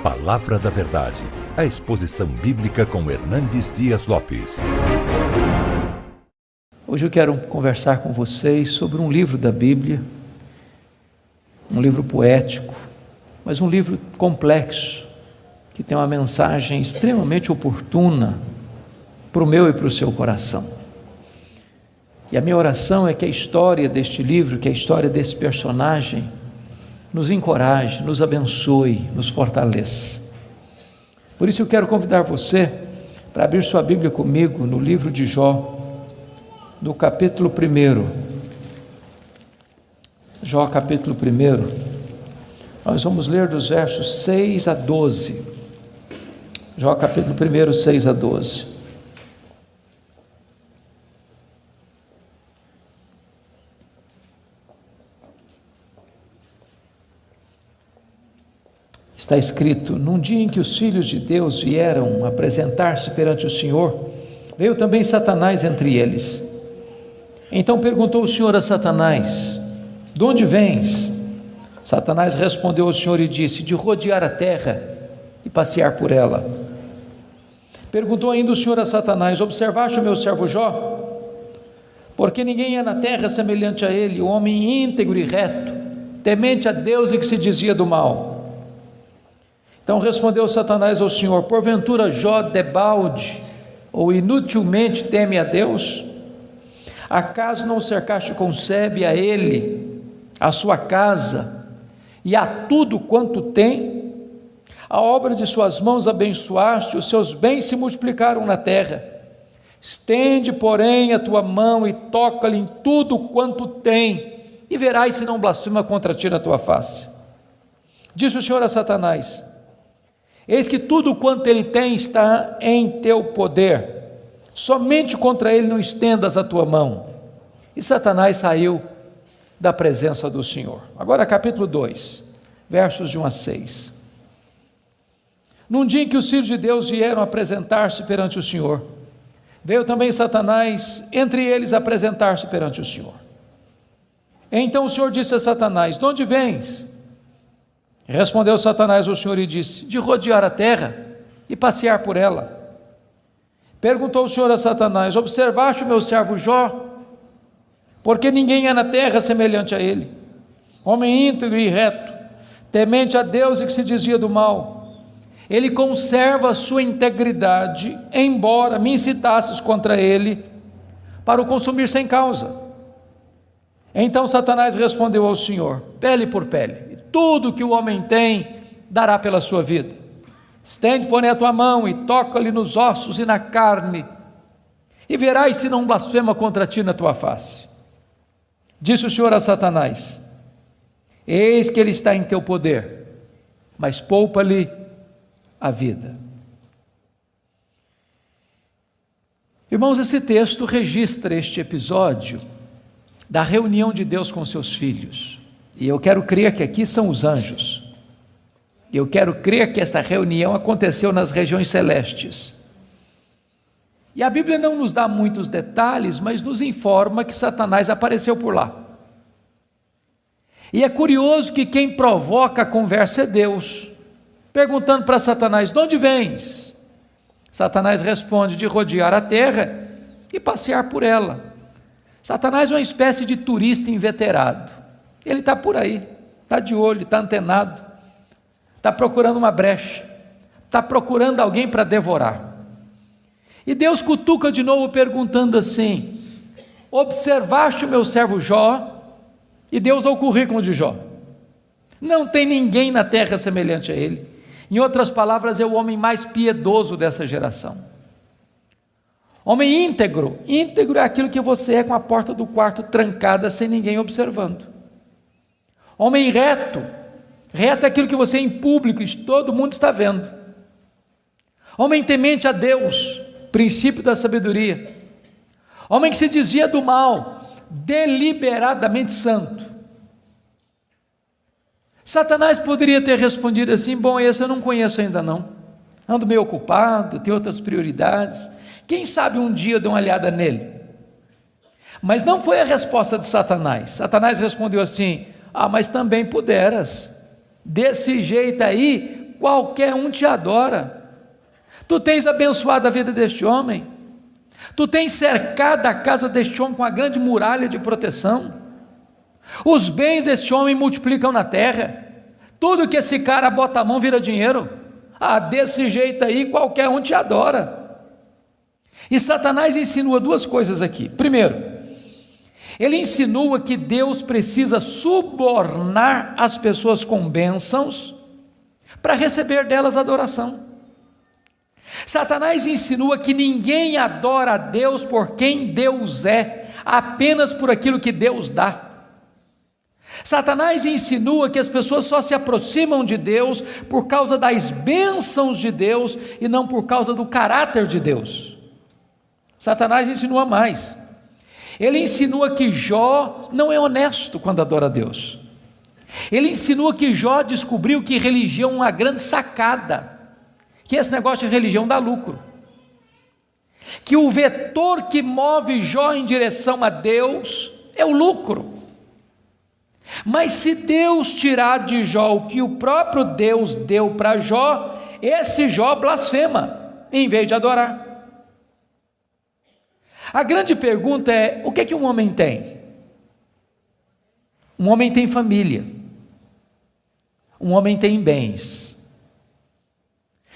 Palavra da Verdade, a exposição bíblica com Hernandes Dias Lopes. Hoje eu quero conversar com vocês sobre um livro da Bíblia, um livro poético, mas um livro complexo, que tem uma mensagem extremamente oportuna para o meu e para o seu coração. E a minha oração é que a história deste livro, que a história desse personagem, nos encoraje, nos abençoe, nos fortaleça. Por isso eu quero convidar você para abrir sua Bíblia comigo no livro de Jó, no capítulo 1. Jó, capítulo 1. Nós vamos ler dos versos 6 a 12. Jó, capítulo 1, 6 a 12. Está escrito: num dia em que os filhos de Deus vieram apresentar-se perante o Senhor, veio também Satanás entre eles. Então perguntou o Senhor a Satanás: de onde vens? Satanás respondeu ao Senhor e disse: de rodear a terra e passear por ela. Perguntou ainda o Senhor a Satanás: observaste o meu servo Jó? Porque ninguém é na terra semelhante a ele, o homem íntegro e reto, temente a Deus e que se desvia do mal. Então respondeu Satanás ao Senhor: porventura Jó debalde ou inutilmente teme a Deus? Acaso não cercaste com sebe a ele, a sua casa e a tudo quanto tem? A obra de suas mãos abençoaste, os seus bens se multiplicaram na terra. Estende, porém, a tua mão e toca-lhe em tudo quanto tem, e verás se não blasfema contra ti na tua face. Disse o Senhor a Satanás: eis que tudo quanto ele tem está em teu poder, somente contra ele não estendas a tua mão. E Satanás saiu da presença do Senhor. Agora capítulo 2, versos de 1 a 6. Num dia em que os filhos de Deus vieram apresentar-se perante o Senhor, veio também Satanás entre eles apresentar-se perante o Senhor. Então o Senhor disse a Satanás: de onde vens? Respondeu Satanás ao Senhor e disse: de rodear a terra e passear por ela. Perguntou o Senhor a Satanás: observaste o meu servo Jó? Porque ninguém é na terra semelhante a ele, homem íntegro e reto, temente a Deus e que se desvia do mal. Ele conserva a sua integridade, embora me incitasses contra ele para o consumir sem causa. Então Satanás respondeu ao Senhor: pele por pele, tudo que o homem tem dará pela sua vida. Estende, porém, a tua mão e toca-lhe nos ossos e na carne, e verás se não blasfema contra ti na tua face. Disse o Senhor a Satanás: eis que ele está em teu poder, mas poupa-lhe a vida. Irmãos, esse texto registra este episódio da reunião de Deus com seus filhos. E eu quero crer que aqui são os anjos. Eu quero crer que esta reunião aconteceu nas regiões celestes. E a Bíblia não nos dá muitos detalhes, mas nos informa que Satanás apareceu por lá. E é curioso que quem provoca a conversa é Deus, perguntando para Satanás: de onde vens? Satanás responde: de rodear a terra e passear por ela. Satanás é uma espécie de turista inveterado. Ele está por aí, está de olho, está antenado, está procurando uma brecha, está procurando alguém para devorar. E Deus cutuca de novo perguntando assim: observaste o meu servo Jó? E Deus dá o currículo de Jó. Não tem ninguém na terra semelhante a ele. Em outras palavras, é o homem mais piedoso dessa geração. Homem íntegro. Íntegro é aquilo que você é com a porta do quarto trancada sem ninguém observando. Homem reto. Reto é aquilo que você é em público e todo mundo está vendo. Homem temente a Deus, princípio da sabedoria. Homem que se desvia do mal, deliberadamente santo. Satanás poderia ter respondido assim: bom, esse eu não conheço ainda não, ando meio ocupado, tenho outras prioridades, quem sabe um dia eu dou uma olhada nele. Mas não foi a resposta de Satanás. Satanás respondeu assim: mas também puderas, desse jeito aí, qualquer um te adora. Tu tens abençoado a vida deste homem, tu tens cercado a casa deste homem com a grande muralha de proteção, os bens deste homem multiplicam na terra, tudo que esse cara bota a mão vira dinheiro. Desse jeito aí qualquer um te adora. E Satanás insinua duas coisas aqui. Primeiro, ele insinua que Deus precisa subornar as pessoas com bênçãos para receber delas adoração. Satanás insinua que ninguém adora a Deus por quem Deus é, apenas por aquilo que Deus dá. Satanás insinua que as pessoas só se aproximam de Deus por causa das bênçãos de Deus e não por causa do caráter de Deus. Satanás insinua mais. Ele insinua que Jó não é honesto quando adora a Deus. Ele insinua que Jó descobriu que religião é uma grande sacada, que esse negócio de religião dá lucro, que o vetor que move Jó em direção a Deus é o lucro. Mas se Deus tirar de Jó o que o próprio Deus deu para Jó, esse Jó blasfema, em vez de adorar. A grande pergunta é: o que é que um homem tem? Um homem tem família, um homem tem bens.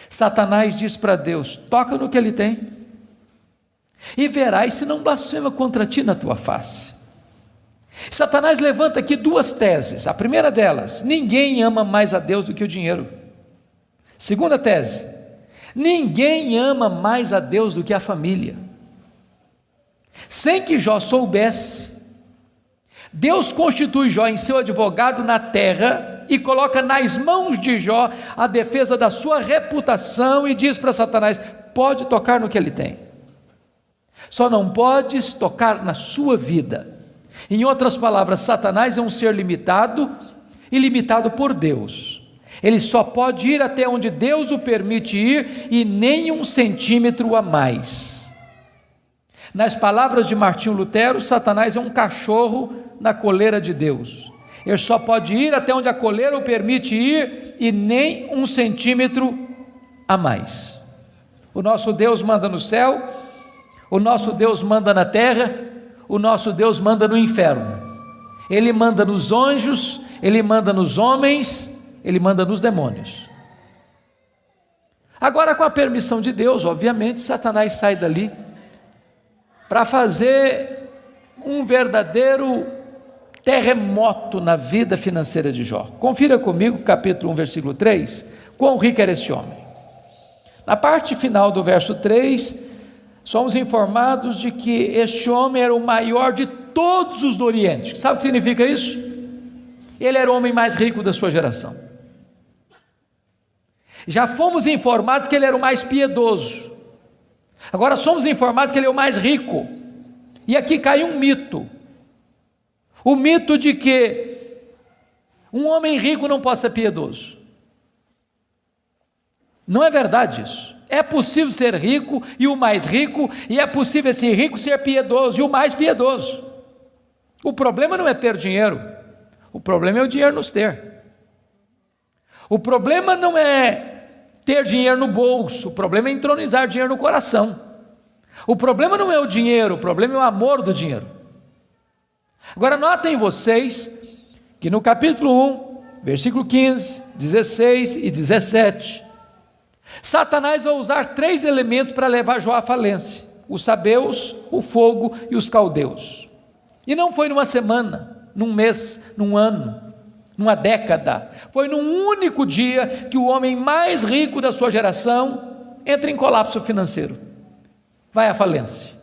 Satanás diz para Deus: toca no que ele tem, e verás se não blasfema contra ti na tua face. Satanás levanta aqui duas teses. A primeira delas: ninguém ama mais a Deus do que o dinheiro. Segunda tese: ninguém ama mais a Deus do que a família. Sem que Jó soubesse, Deus constitui Jó em seu advogado na terra e coloca nas mãos de Jó a defesa da sua reputação e diz para Satanás: pode tocar no que ele tem, só não podes tocar na sua vida. Em outras palavras, Satanás é um ser limitado e limitado por Deus. Ele só pode ir até onde Deus o permite ir e nem 1 centímetro a mais. Nas palavras de Martinho Lutero, Satanás é um cachorro na coleira de Deus. Ele só pode ir até onde a coleira o permite ir e nem 1 centímetro a mais. O nosso Deus manda no céu, o nosso Deus manda na terra, o nosso Deus manda no inferno. Ele manda nos anjos, ele manda nos homens, ele manda nos demônios. Agora, com a permissão de Deus, obviamente, Satanás sai dali para fazer um verdadeiro terremoto na vida financeira de Jó. Confira comigo, capítulo 1, versículo 3, quão rico era esse homem. Na parte final do verso 3, somos informados de que este homem era o maior de todos os do Oriente. Sabe o que significa isso? Ele era o homem mais rico da sua geração. Já fomos informados que ele era o mais piedoso. Agora somos informados que ele é o mais rico. E aqui cai um mito. O mito de que um homem rico não pode ser piedoso. Não é verdade isso. É possível ser rico e o mais rico, e é possível esse rico ser piedoso e o mais piedoso. O problema não é ter dinheiro, o problema é o dinheiro nos ter. O problema não é ter dinheiro no bolso, o problema é entronizar dinheiro no coração. O problema não é o dinheiro, o problema é o amor do dinheiro. Agora notem vocês que no capítulo 1, versículo 15, 16 e 17, Satanás vai usar 3 elementos para levar Jó à falência: os sabeus, o fogo e os caldeus. E não foi numa semana, num mês, num ano, numa década. Foi num único dia que o homem mais rico da sua geração entra em colapso financeiro, vai à falência.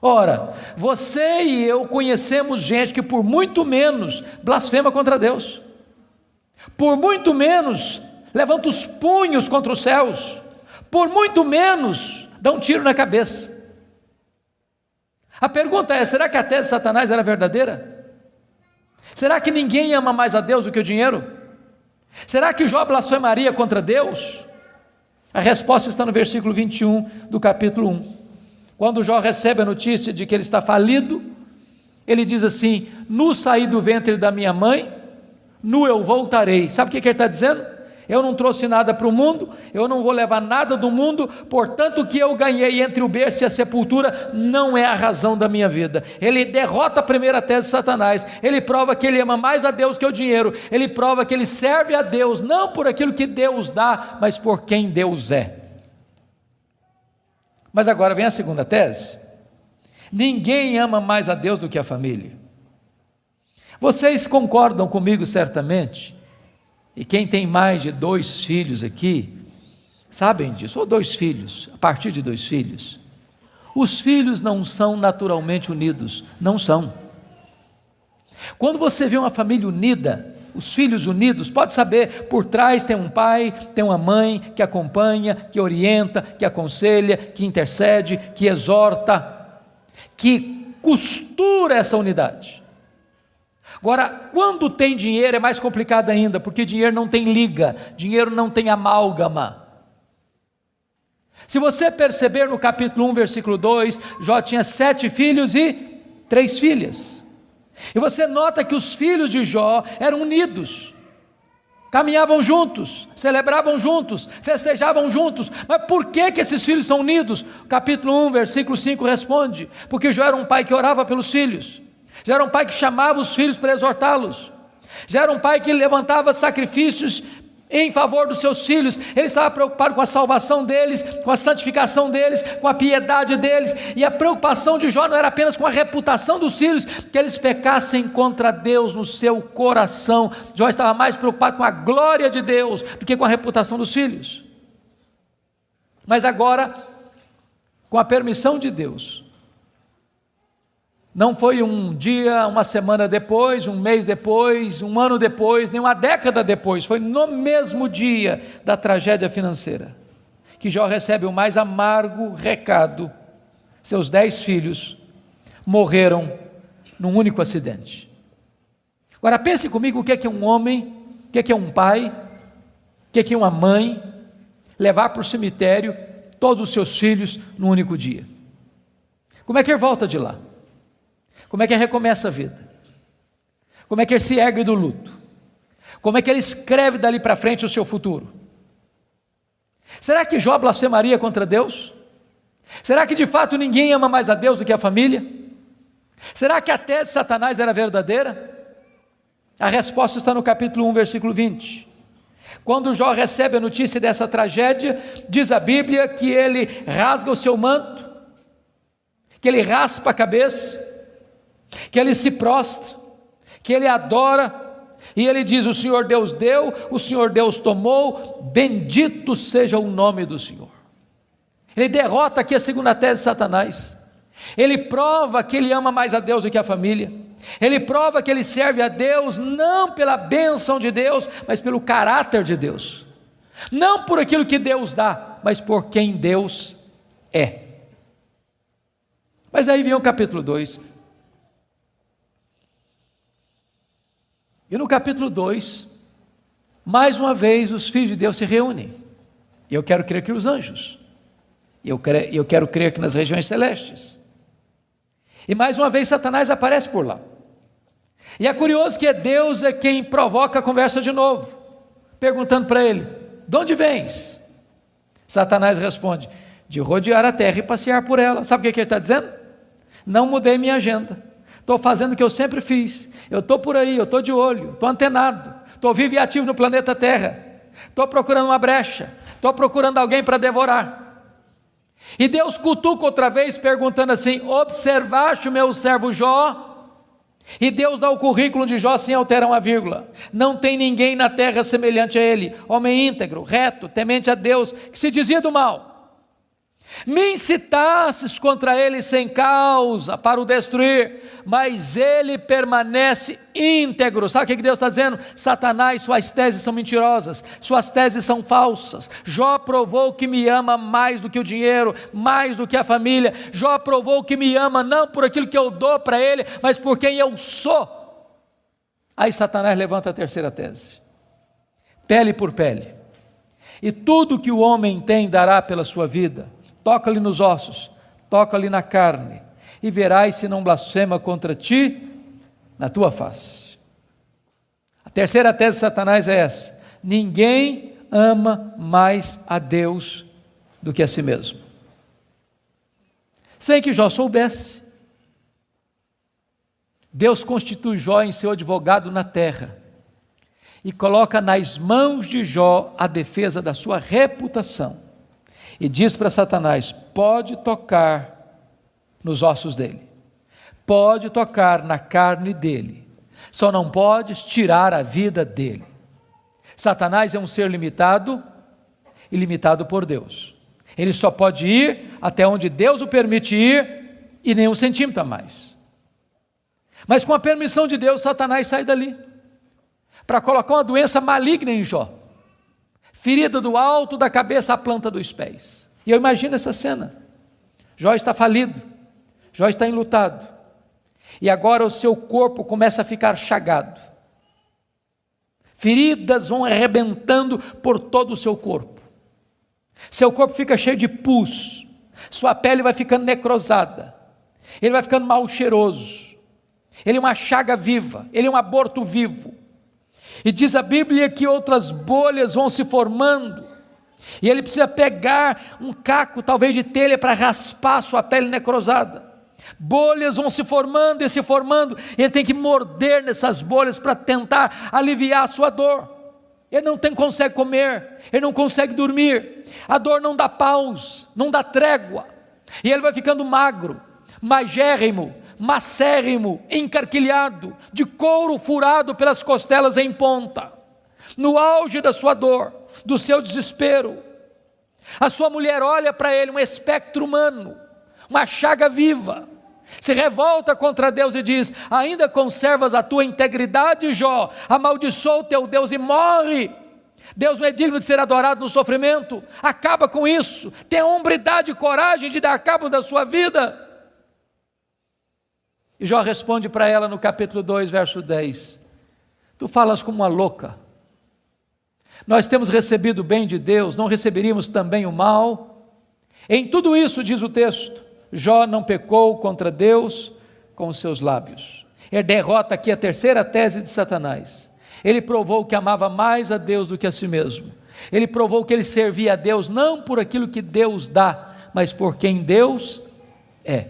Ora, você e eu conhecemos gente que por muito menos blasfema contra Deus, por muito menos levanta os punhos contra os céus, por muito menos dá um tiro na cabeça. A pergunta é: será que a tese de Satanás era verdadeira? Será que ninguém ama mais a Deus do que o dinheiro? Será que Jó blasfemaria contra Deus? A resposta está no versículo 21 do capítulo 1. Quando Jó recebe a notícia de que ele está falido, ele diz assim: nu saí do ventre da minha mãe, nu eu voltarei. Sabe o que ele está dizendo? eu não trouxe nada para o mundo, eu não vou levar nada do mundo, portanto o que eu ganhei entre o berço e a sepultura não é a razão da minha vida. Ele derrota a primeira tese de Satanás, ele prova que ele ama mais a Deus que o dinheiro, ele prova que ele serve a Deus, não por aquilo que Deus dá, mas por quem Deus é. Mas agora vem a segunda tese: ninguém ama mais a Deus do que a família. Vocês concordam comigo certamente, e quem tem mais de 2 filhos aqui, sabem disso, ou 2 filhos, a partir de 2 filhos, os filhos não são naturalmente unidos, não são. Quando você vê uma família unida, os filhos unidos, pode saber, por trás tem um pai, tem uma mãe que acompanha, que orienta, que aconselha, que intercede, que exorta, que costura essa unidade. Agora, quando tem dinheiro é mais complicado ainda, porque dinheiro não tem liga, dinheiro não tem amálgama. Se você perceber no capítulo 1, versículo 2, Jó tinha 7 filhos e 3 filhas. E você nota que os filhos de Jó eram unidos, caminhavam juntos, celebravam juntos, festejavam juntos. Mas por que esses filhos são unidos? Capítulo 1, versículo 5 responde: porque Jó era um pai que orava pelos filhos, já era um pai que chamava os filhos para exortá-los, já era um pai que levantava sacrifícios em favor dos seus filhos. Ele estava preocupado com a salvação deles, com a santificação deles, com a piedade deles, e a preocupação de Jó não era apenas com a reputação dos filhos, que eles pecassem contra Deus no seu coração. Jó estava mais preocupado com a glória de Deus do que com a reputação dos filhos. Mas agora, com a permissão de Deus, não foi um dia, uma semana depois, um mês depois, um ano depois, nem uma década depois, foi no mesmo dia da tragédia financeira, que Jó recebe o mais amargo recado: seus 10 filhos morreram num único acidente. Agora pense comigo, o que é um homem, o que é um pai, o que é uma mãe, levar para o cemitério todos os seus filhos num único dia. Como é que ele volta de lá? Como é que ele recomeça a vida? Como é que ele se ergue do luto? Como é que ele escreve dali para frente o seu futuro? Será que Jó blasfemaria contra Deus? Será que de fato ninguém ama mais a Deus do que a família? Será que a tese de Satanás era verdadeira? A resposta está no capítulo 1, versículo 20. Quando Jó recebe a notícia dessa tragédia, diz a Bíblia que ele rasga o seu manto, que ele raspa a cabeça, que ele se prostra, que ele adora, e ele diz: o Senhor Deus deu, o Senhor Deus tomou, bendito seja o nome do Senhor. Ele derrota aqui a segunda tese de Satanás, ele prova que ele ama mais a Deus do que a família, ele prova que ele serve a Deus não pela bênção de Deus, mas pelo caráter de Deus, não por aquilo que Deus dá, mas por quem Deus é. Mas aí vem o capítulo 2, e no capítulo 2, mais uma vez os filhos de Deus se reúnem. Eu quero crer que os anjos, eu quero crer que nas regiões celestes, e mais uma vez Satanás aparece por lá. E é curioso que Deus é quem provoca a conversa de novo, perguntando para ele: de onde vens? Satanás responde: de rodear a terra e passear por ela. Sabe o que ele está dizendo? Não mudei minha agenda, estou fazendo o que eu sempre fiz, eu estou por aí, eu estou de olho, estou antenado, estou vivo e ativo no planeta Terra, estou procurando uma brecha, estou procurando alguém para devorar. E Deus cutuca outra vez, perguntando assim: observaste o meu servo Jó? E Deus dá o currículo de Jó sem alterar uma vírgula: não tem ninguém na terra semelhante a ele, homem íntegro, reto, temente a Deus, que se desvia do mal. Me incitasses contra ele sem causa para o destruir, mas ele permanece íntegro. Sabe o que Deus está dizendo? Satanás, suas teses são mentirosas, suas teses são falsas. Jó provou que me ama mais do que o dinheiro, mais do que a família. Jó provou que me ama não por aquilo que eu dou para ele, mas por quem eu sou. Aí Satanás levanta a terceira tese: pele por pele, e tudo que o homem tem dará pela sua vida. Toca-lhe nos ossos, toca-lhe na carne, e verás se não blasfema contra ti na tua face. A terceira tese de Satanás é essa: ninguém ama mais a Deus do que a si mesmo. Sem que Jó soubesse, Deus constitui Jó em seu advogado na terra e coloca nas mãos de Jó a defesa da sua reputação. E diz para Satanás: pode tocar nos ossos dele, pode tocar na carne dele, só não podes tirar a vida dele. Satanás é um ser limitado e limitado por Deus. Ele só pode ir até onde Deus o permite ir e nem um centímetro a mais. Mas com a permissão de Deus, Satanás sai dali para colocar uma doença maligna em Jó, ferida do alto da cabeça à planta dos pés. E eu imagino essa cena. Jó está falido, Jó está enlutado, e agora o seu corpo começa a ficar chagado. Feridas vão arrebentando por todo o seu corpo. Seu corpo fica cheio de pus, sua pele vai ficando necrosada, ele vai ficando mal cheiroso, ele é uma chaga viva, ele é um aborto vivo. E diz a Bíblia que outras bolhas vão se formando, e ele precisa pegar um caco, talvez de telha, para raspar sua pele necrosada. Bolhas vão se formando e se formando, e ele tem que morder nessas bolhas para tentar aliviar a sua dor. Ele não consegue comer, ele não consegue dormir, a dor não dá pausa, não dá trégua, e ele vai ficando magro, magérrimo, macérrimo, encarquilhado, de couro furado pelas costelas em ponta, no auge da sua dor, do seu desespero. A sua mulher olha para ele, um espectro humano, uma chaga viva, se revolta contra Deus e diz: ainda conservas a tua integridade, Jó? Amaldiçoa o teu Deus e morre. Deus não é digno de ser adorado no sofrimento, acaba com isso, tenha hombridade e coragem de dar cabo da sua vida. E Jó responde para ela no capítulo 2, verso 10: tu falas como uma louca, nós temos recebido o bem de Deus, não receberíamos também o mal? Em tudo isso, diz o texto, Jó não pecou contra Deus com os seus lábios. Ele derrota aqui a terceira tese de Satanás. Ele provou que amava mais a Deus do que a si mesmo. Ele provou que ele servia a Deus não por aquilo que Deus dá, mas por quem Deus é.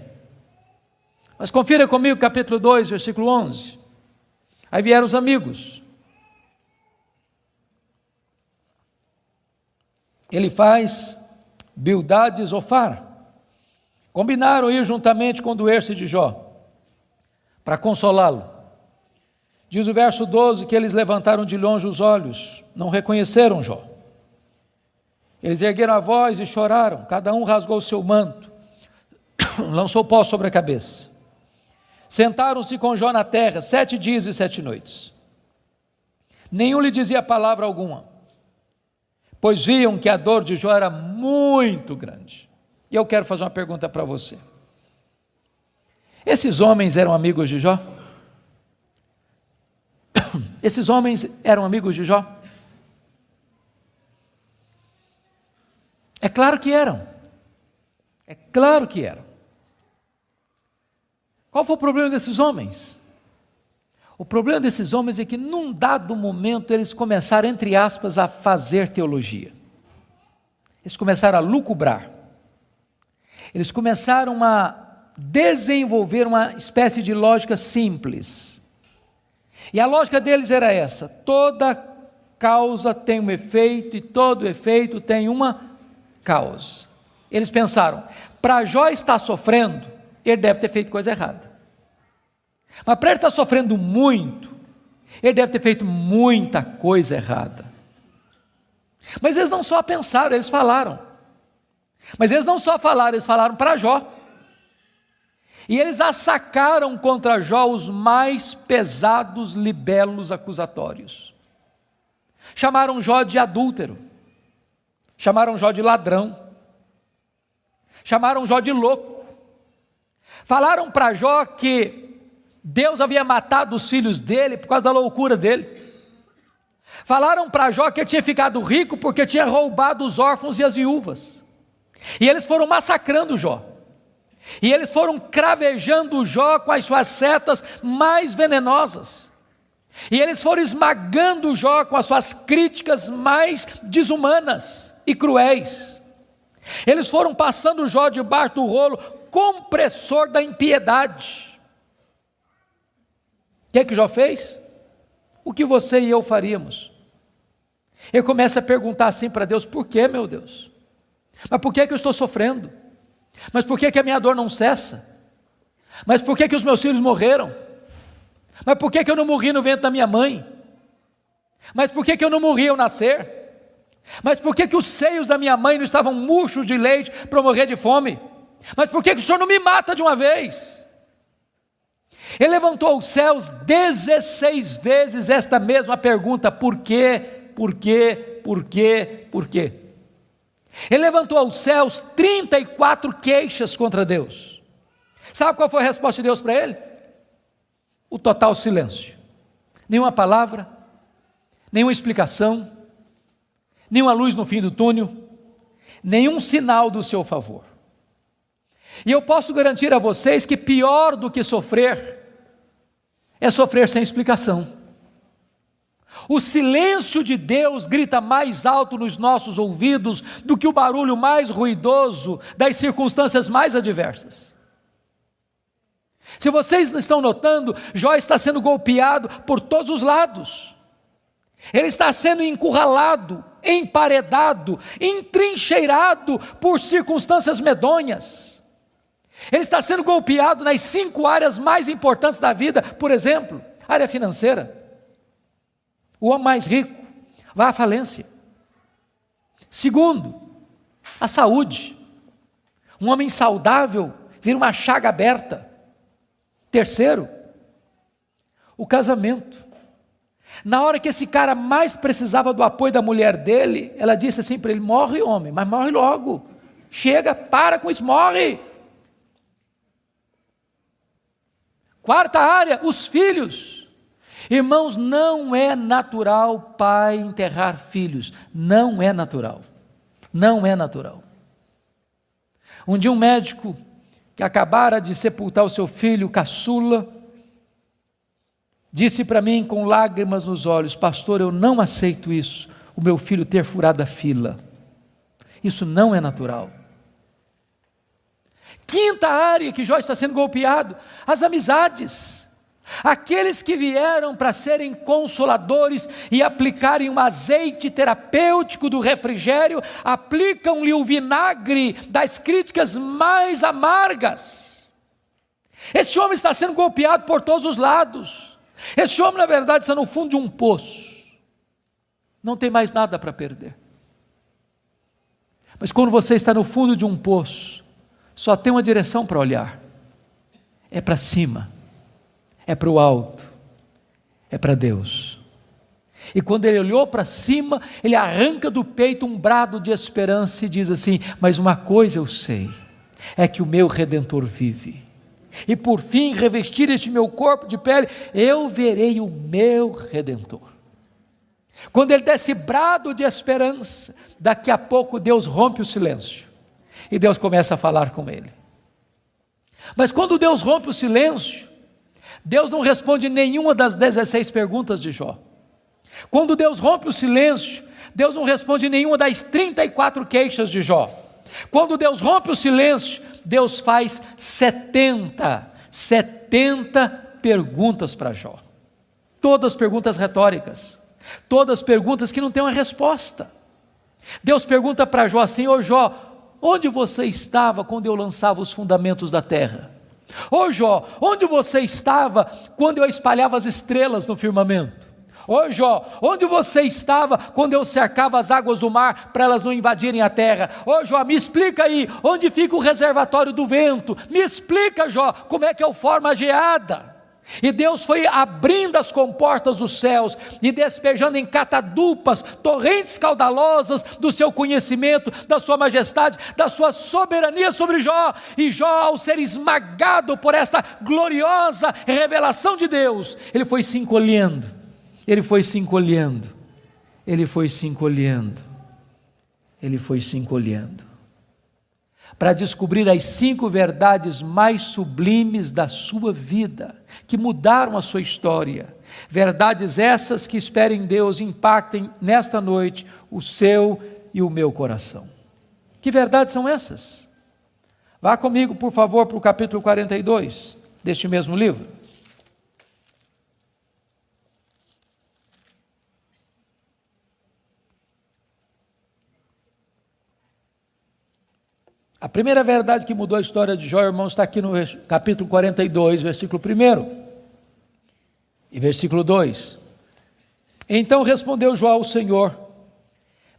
Mas confira comigo capítulo 2, versículo 11. Aí vieram os amigos. Ele faz Bildade e Zofar. Combinaram ir juntamente condoer-se de Jó, para consolá-lo. Diz o verso 12 que eles levantaram de longe os olhos, não reconheceram Jó. Eles ergueram a voz e choraram, cada um rasgou o seu manto, lançou pó sobre a cabeça. Sentaram-se com Jó na terra 7 dias e 7 noites. Nenhum lhe dizia palavra alguma, pois viam que a dor de Jó era muito grande. E eu quero fazer uma pergunta para você. Esses homens eram amigos de Jó? Esses homens eram amigos de Jó? É claro que eram. É claro que eram. Qual foi o problema desses homens? O problema desses homens é que num dado momento eles começaram, entre aspas, a fazer teologia. Eles começaram a lucubrar. Eles começaram a desenvolver uma espécie de lógica simples. E a lógica deles era essa: toda causa tem um efeito e todo efeito tem uma causa. Eles pensaram, para Jó estar sofrendo, ele deve ter feito coisa errada. Mas para ele estar sofrendo muito, ele deve ter feito muita coisa errada. Mas eles não só pensaram, eles falaram. Mas eles não só falaram, eles falaram para Jó. E eles assacaram contra Jó os mais pesados libelos acusatórios. Chamaram Jó de adúltero, chamaram Jó de ladrão, chamaram Jó de louco. Falaram para Jó que Deus havia matado os filhos dele por causa da loucura dele. Falaram para Jó que ele tinha ficado rico porque tinha roubado os órfãos e as viúvas. E eles foram massacrando Jó. E eles foram cravejando Jó com as suas setas mais venenosas. E eles foram esmagando Jó com as suas críticas mais desumanas e cruéis. Eles foram passando Jó debaixo do rolo compressor da impiedade. O que é que Jó fez? O que você e eu faríamos? Ele começa a perguntar assim para Deus: por que, meu Deus? Mas por que eu estou sofrendo? Mas por que a minha dor não cessa? Mas por que os meus filhos morreram? Mas por que eu não morri no ventre da minha mãe? Mas por que eu não morri ao nascer? Mas por que os seios da minha mãe não estavam murchos de leite para eu morrer de fome? Mas por que o Senhor não me mata de uma vez? Ele levantou os céus 16 vezes esta mesma pergunta: por quê, por quê, por quê, por quê? Ele levantou aos céus 34 queixas contra Deus. Sabe qual foi a resposta de Deus para ele? O total silêncio. Nenhuma palavra, nenhuma explicação, nenhuma luz no fim do túnel, nenhum sinal do seu favor. E eu posso garantir a vocês que pior do que sofrer é sofrer sem explicação. O silêncio de Deus grita mais alto nos nossos ouvidos do que o barulho mais ruidoso das circunstâncias mais adversas. Se vocês não estão notando, Jó está sendo golpeado por todos os lados. Ele está sendo encurralado, emparedado, entrincheirado por circunstâncias medonhas. Ele está sendo golpeado nas 5 áreas mais importantes da vida. Por exemplo, área financeira. O homem mais rico vai à falência. Segundo, a saúde. Um homem saudável vira uma chaga aberta. Terceiro, o casamento. Na hora que esse cara mais precisava do apoio da mulher dele, ela disse assim para ele: morre, homem, mas morre logo. Chega, para com isso, morre. Quarta área, os filhos. Irmãos, não é natural pai enterrar filhos. Não é natural. Não é natural. Um dia um médico que acabara de sepultar o seu filho caçula, disse para mim com lágrimas nos olhos: pastor, eu não aceito isso, o meu filho ter furado a fila. Isso não é natural. Quinta área que Jó está sendo golpeado: as amizades. Aqueles que vieram para serem consoladores e aplicarem um azeite terapêutico do refrigério, aplicam-lhe o vinagre das críticas mais amargas. Esse homem está sendo golpeado por todos os lados. Esse homem, na verdade, está no fundo de um poço. Não tem mais nada para perder. Mas quando você está no fundo de um poço, só tem uma direção para olhar: é para cima. É para o alto, é para Deus. E quando ele olhou para cima, ele arranca do peito um brado de esperança e diz assim: mas uma coisa eu sei, é que o meu Redentor vive, e por fim revestir este meu corpo de pele, eu verei o meu Redentor. Quando ele dá esse brado de esperança, daqui a pouco Deus rompe o silêncio, e Deus começa a falar com ele. Mas quando Deus rompe o silêncio, Deus não responde nenhuma das 16 perguntas de Jó. Quando Deus rompe o silêncio, Deus não responde nenhuma das 34 queixas de Jó. Quando Deus rompe o silêncio, Deus faz 70 perguntas para Jó. Todas perguntas retóricas, todas perguntas que não têm uma resposta. Deus pergunta para Jó assim: ô Jó, onde você estava quando eu lançava os fundamentos da terra? Ô Jó, onde você estava quando eu espalhava as estrelas no firmamento? Ô Jó, onde você estava quando eu cercava as águas do mar para elas não invadirem a terra? Ô Jó, me explica aí, onde fica o reservatório do vento? Me explica, Jó, como é que eu formo a geada? E Deus foi abrindo as comportas dos céus e despejando em catadupas, torrentes caudalosas do seu conhecimento, da sua majestade, da sua soberania sobre Jó. E Jó, ao ser esmagado por esta gloriosa revelação de Deus, ele foi se encolhendo, ele foi se encolhendo, ele foi se encolhendo, ele foi se encolhendo. para descobrir as 5 verdades mais sublimes da sua vida, que mudaram a sua história. Verdades essas que, espero em Deus, impactem nesta noite o seu e o meu coração. Que verdades são essas? Vá comigo, por favor, para o capítulo 42 deste mesmo livro. A primeira verdade que mudou a história de Jó, irmãos, está aqui no capítulo 42, versículo 1 e versículo 2. Então respondeu Jó ao Senhor: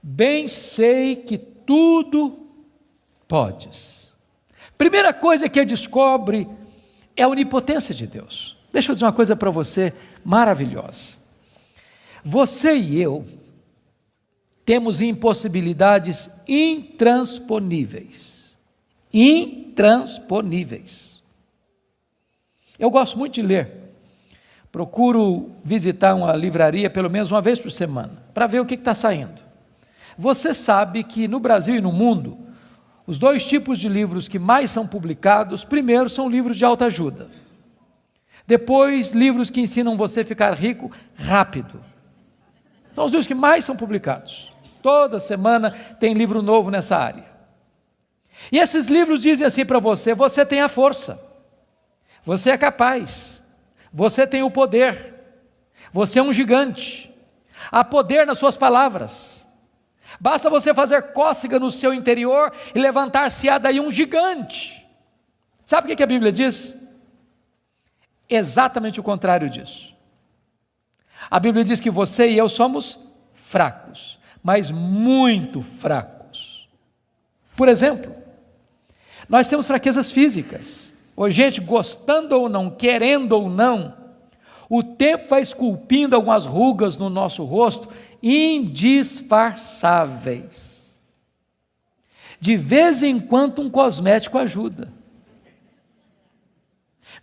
bem sei que tudo podes. Primeira coisa que ele descobre é a onipotência de Deus. Deixa eu dizer uma coisa para você maravilhosa. Você e eu temos impossibilidades intransponíveis. Intransponíveis. Eu gosto muito de ler. Procuro visitar uma livraria pelo menos uma vez por semana, para ver o que está saindo. Você sabe que no Brasil e no mundo, os 2 tipos de livros que mais são publicados, primeiro são livros de autoajuda. Depois, livros que ensinam você a ficar rico rápido. São os livros que mais são publicados. Toda semana tem livro novo nessa área. E esses livros dizem assim para você: você tem a força, você é capaz, você tem o poder, você é um gigante, há poder nas suas palavras, basta você fazer cócega no seu interior e levantar-se-á daí um gigante. Sabe o que a Bíblia diz? Exatamente o contrário disso. A Bíblia diz que você e eu somos fracos, mas muito fracos. Por exemplo, nós temos fraquezas físicas. Hoje, gente, gostando ou não, querendo ou não, o tempo vai esculpindo algumas rugas no nosso rosto, indisfarçáveis. De vez em quando um cosmético ajuda.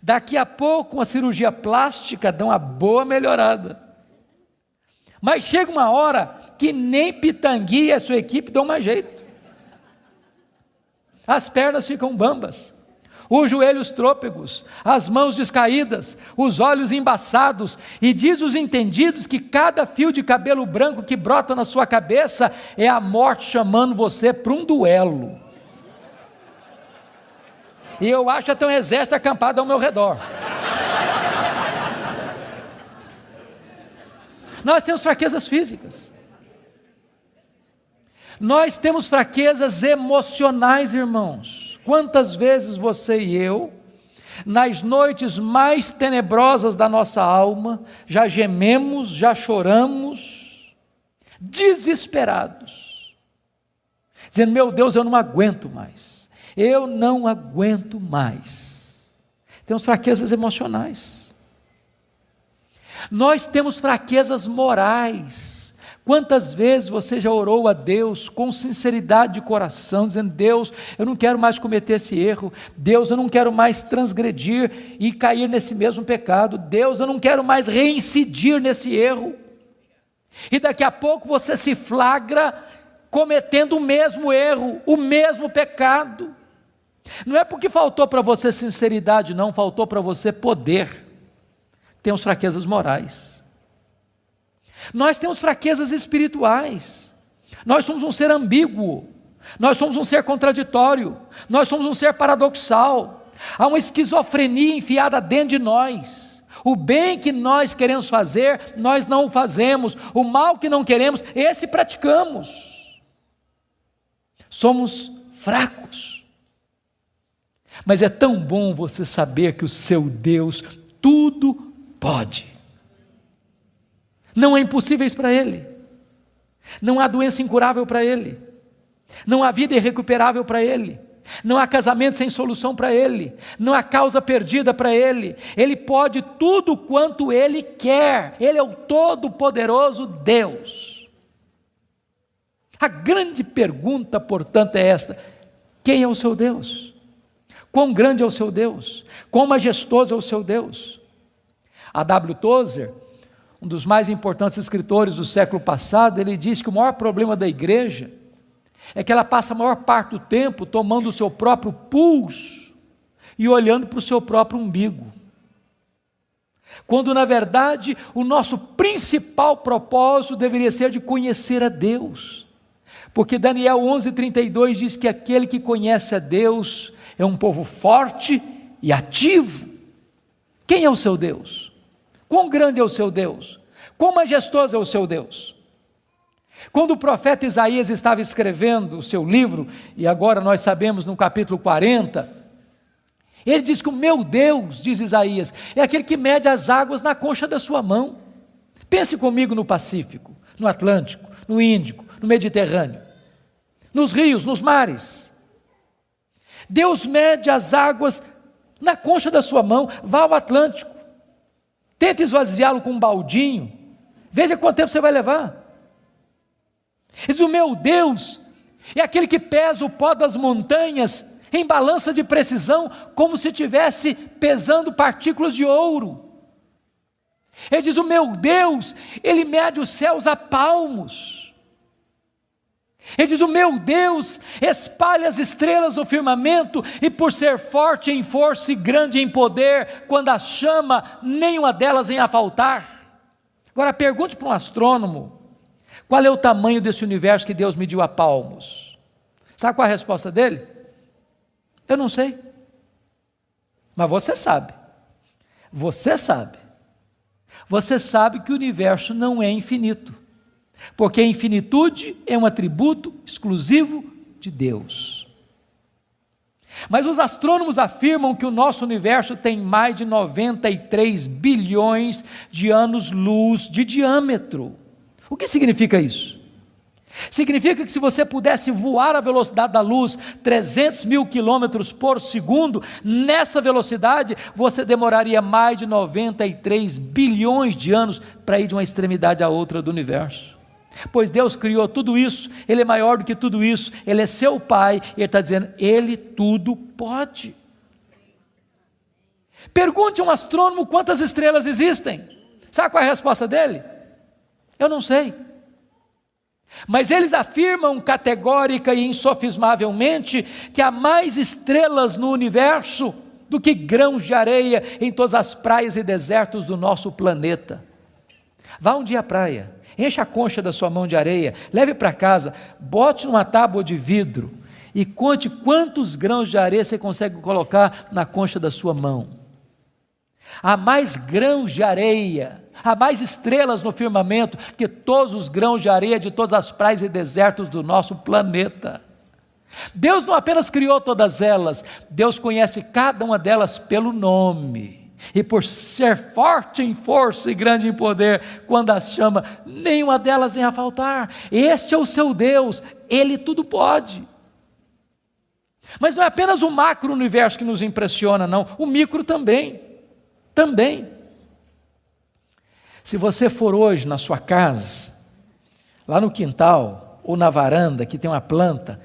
Daqui a pouco uma cirurgia plástica dá uma boa melhorada. Mas chega uma hora que nem Pitangui e a sua equipe dão mais jeito. As pernas ficam bambas, os joelhos trôpegos, as mãos descaídas, os olhos embaçados, e diz os entendidos que cada fio de cabelo branco que brota na sua cabeça é a morte chamando você para um duelo. E eu acho até um exército acampado ao meu redor. Nós temos fraquezas físicas. Nós temos fraquezas emocionais, irmãos. Quantas vezes você e eu, nas noites mais tenebrosas da nossa alma, já gememos, já choramos, desesperados, dizendo: meu Deus, eu não aguento mais, eu não aguento mais. Temos fraquezas emocionais. Nós temos fraquezas morais. Quantas vezes você já orou a Deus com sinceridade de coração, dizendo: Deus, eu não quero mais cometer esse erro, Deus, eu não quero mais transgredir e cair nesse mesmo pecado, Deus, eu não quero mais reincidir nesse erro, e daqui a pouco você se flagra cometendo o mesmo erro, o mesmo pecado. Não é porque faltou para você sinceridade, não, faltou para você poder. Temos fraquezas morais. Nós temos fraquezas espirituais. Nós somos um ser ambíguo, nós somos um ser contraditório, nós somos um ser paradoxal. Há uma esquizofrenia enfiada dentro de nós. O bem que nós queremos fazer, nós não o fazemos. O mal que não queremos, esse praticamos. Somos fracos. Mas é tão bom você saber que o seu Deus tudo pode. Não há impossíveis para Ele, não há doença incurável para Ele, não há vida irrecuperável para Ele, não há casamento sem solução para Ele, não há causa perdida para Ele. Ele pode tudo quanto Ele quer. Ele é o todo-poderoso Deus. A grande pergunta, portanto, é esta: quem é o seu Deus? Quão grande é o seu Deus? Quão majestoso é o seu Deus? A W. Tozer, um dos mais importantes escritores do século passado, ele diz que o maior problema da igreja é que ela passa a maior parte do tempo tomando o seu próprio pulso e olhando para o seu próprio umbigo. Quando na verdade o nosso principal propósito deveria ser de conhecer a Deus. Porque Daniel 11:32 diz que aquele que conhece a Deus é um povo forte e ativo. Quem é o seu Deus? Quão grande é o seu Deus? Quão majestoso é o seu Deus? Quando o profeta Isaías estava escrevendo o seu livro, e agora nós sabemos no capítulo 40, ele diz que o meu Deus, diz Isaías, é aquele que mede as águas na concha da sua mão. Pense comigo no Pacífico, no Atlântico, no Índico, no Mediterrâneo, nos rios, nos mares. Deus mede as águas na concha da sua mão. Vá ao Atlântico, tente esvaziá-lo com um baldinho, veja quanto tempo você vai levar. Diz: o meu Deus é aquele que pesa o pó das montanhas em balança de precisão, como se estivesse pesando partículas de ouro. Ele diz: o meu Deus, Ele mede os céus a palmos. Ele diz: o meu Deus espalha as estrelas no firmamento, e por ser forte em força e grande em poder, quando as chama, nenhuma delas vem a faltar. Agora pergunte para um astrônomo, qual é o tamanho desse universo que Deus mediu a palmos? Sabe qual é a resposta dele? Eu não sei. Mas você sabe. Você sabe. Você sabe que o universo não é infinito, porque a infinitude é um atributo exclusivo de Deus. Mas os astrônomos afirmam que o nosso universo tem mais de 93 bilhões de anos-luz de diâmetro. O que significa isso? Significa que se você pudesse voar à velocidade da luz, 300 mil quilômetros por segundo, nessa velocidade você demoraria mais de 93 bilhões de anos para ir de uma extremidade à outra do universo. Pois Deus criou tudo isso, Ele é maior do que tudo isso, Ele é seu Pai, e Ele está dizendo, Ele tudo pode. Pergunte a um astrônomo quantas estrelas existem. Sabe qual é a resposta dele? Eu não sei. Mas eles afirmam categórica e insofismavelmente que há mais estrelas no universo do que grãos de areia em todas as praias e desertos do nosso planeta. Vá um dia à praia, encha a concha da sua mão de areia, leve para casa, bote numa tábua de vidro e conte quantos grãos de areia você consegue colocar na concha da sua mão. Há mais grãos de areia, há mais estrelas no firmamento que todos os grãos de areia de todas as praias e desertos do nosso planeta. Deus não apenas criou todas elas, Deus conhece cada uma delas pelo nome. E por ser forte em força e grande em poder, quando as chama, nenhuma delas vem a faltar. Este é o seu Deus, Ele tudo pode. Mas não é apenas o macro-universo que nos impressiona, não, o micro também. Se você for hoje na sua casa, lá no quintal ou na varanda que tem uma planta,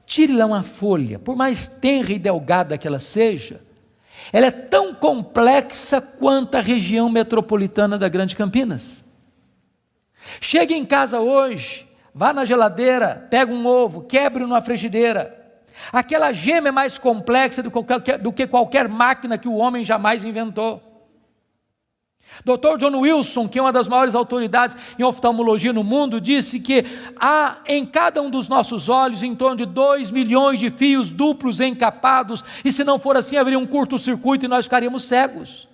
tire lá uma folha, por mais tenra e delgada que ela seja, ela é tão complexa quanto a região metropolitana da Grande Campinas. Chegue em casa hoje, vá na geladeira, pega um ovo, quebre numa frigideira. Aquela gema é mais complexa do que qualquer máquina que o homem jamais inventou. Dr. John Wilson, que é uma das maiores autoridades em oftalmologia no mundo, disse que há em cada um dos nossos olhos em torno de 2 milhões de fios duplos encapados, e se não for assim haveria um curto-circuito e nós ficaríamos cegos.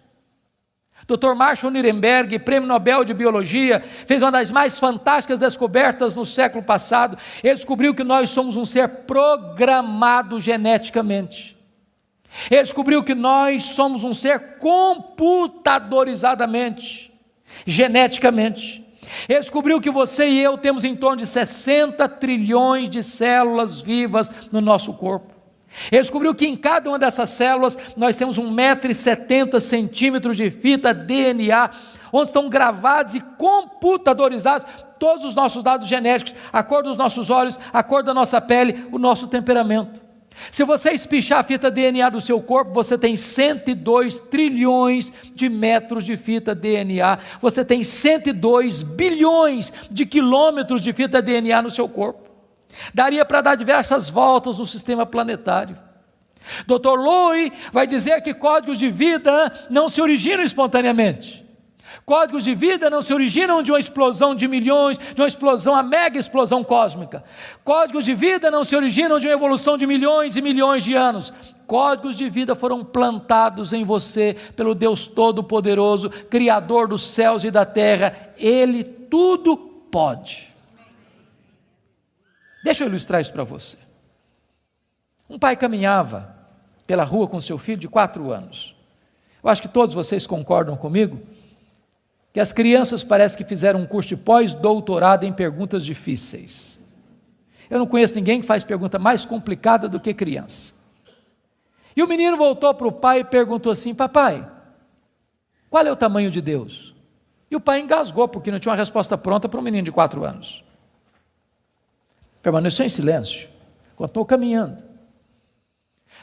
Dr. Marshall Nirenberg, prêmio Nobel de Biologia, fez uma das mais fantásticas descobertas no século passado. Ele descobriu que nós somos um ser programado geneticamente. Ele descobriu que nós somos um ser computadorizadamente, geneticamente. Ele descobriu que você e eu temos em torno de 60 trilhões de células vivas no nosso corpo. Ele descobriu que em cada uma dessas células nós temos 1,70 m de fita DNA, onde estão gravados e computadorizados todos os nossos dados genéticos, a cor dos nossos olhos, a cor da nossa pele, o nosso temperamento. Se você espichar a fita DNA do seu corpo, você tem 102 trilhões de metros de fita DNA, você tem 102 bilhões de quilômetros de fita DNA no seu corpo. Daria para dar diversas voltas no sistema planetário. Dr. Lowy vai dizer que códigos de vida não se originam espontaneamente. Códigos de vida não se originam de uma explosão de milhões, de uma explosão, a mega explosão cósmica. Códigos de vida não se originam de uma evolução de milhões e milhões de anos. Códigos de vida foram plantados em você pelo Deus Todo-Poderoso, Criador dos céus e da terra. Ele tudo pode. Deixa eu ilustrar isso para você. Um pai caminhava pela rua com seu filho de 4 anos. Eu acho que todos vocês concordam comigo que as crianças parece que fizeram um curso de pós-doutorado em perguntas difíceis. Eu não conheço ninguém que faz pergunta mais complicada do que criança. E o menino voltou para o pai e perguntou assim: papai, qual é o tamanho de Deus? E o pai engasgou, porque não tinha uma resposta pronta para um menino de 4 anos. Permaneceu em silêncio, continuou caminhando.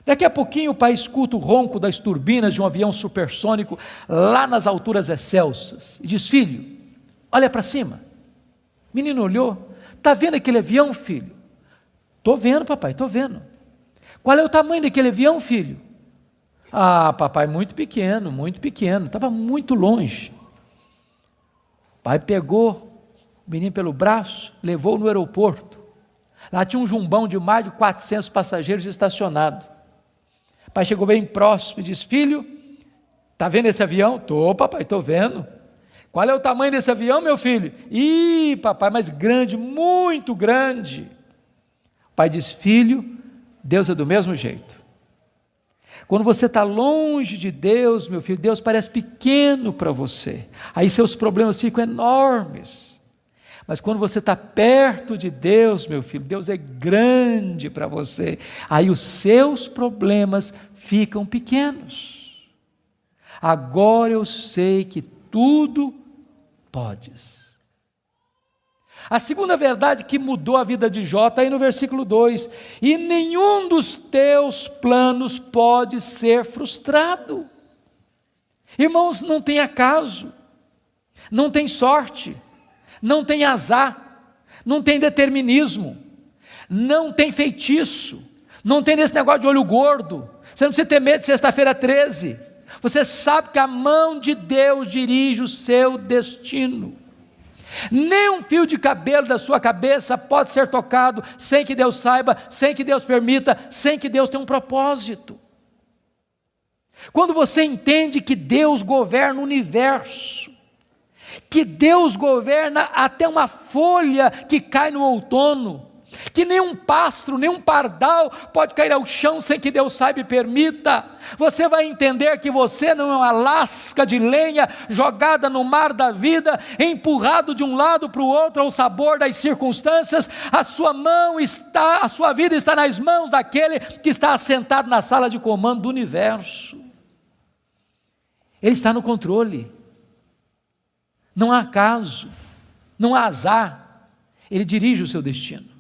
Daqui a pouquinho o pai escuta o ronco das turbinas de um avião supersônico lá nas alturas excelsas e diz: filho, olha para cima. O menino olhou: está vendo aquele avião, filho? Estou vendo, papai, estou vendo. Qual é o tamanho daquele avião, filho? Ah, papai, muito pequeno, estava muito longe. O pai pegou o menino pelo braço, levou no aeroporto. Lá tinha um jumbão de mais de 400 passageiros estacionado. O pai chegou bem próximo e disse: filho, está vendo esse avião? Estou, papai, estou vendo. Qual é o tamanho desse avião, meu filho? Ih, papai, mas grande, muito grande. O pai disse: filho, Deus é do mesmo jeito. Quando você está longe de Deus, meu filho, Deus parece pequeno para você. Aí seus problemas ficam enormes. Mas quando você está perto de Deus, meu filho, Deus é grande para você. Aí os seus problemas ficam pequenos. Agora eu sei que tudo podes. A segunda verdade que mudou a vida de Jó está aí no versículo 2. E nenhum dos teus planos pode ser frustrado. Irmãos, não tem acaso, não tem sorte, não tem azar, não tem determinismo, não tem feitiço, não tem esse negócio de olho gordo. Você não precisa ter medo de sexta-feira 13. Você sabe que a mão de Deus dirige o seu destino. Nem um fio de cabelo da sua cabeça pode ser tocado sem que Deus saiba, sem que Deus permita, sem que Deus tenha um propósito. Quando você entende que Deus governa o universo, que Deus governa até uma folha que cai no outono, que nenhum pássaro, nenhum pardal pode cair ao chão sem que Deus saiba e permita, você vai entender que você não é uma lasca de lenha jogada no mar da vida, empurrado de um lado para o outro ao sabor das circunstâncias. A sua vida está nas mãos daquele que está assentado na sala de comando do universo. Ele está no controle. Não há acaso, não há azar, ele dirige o seu destino.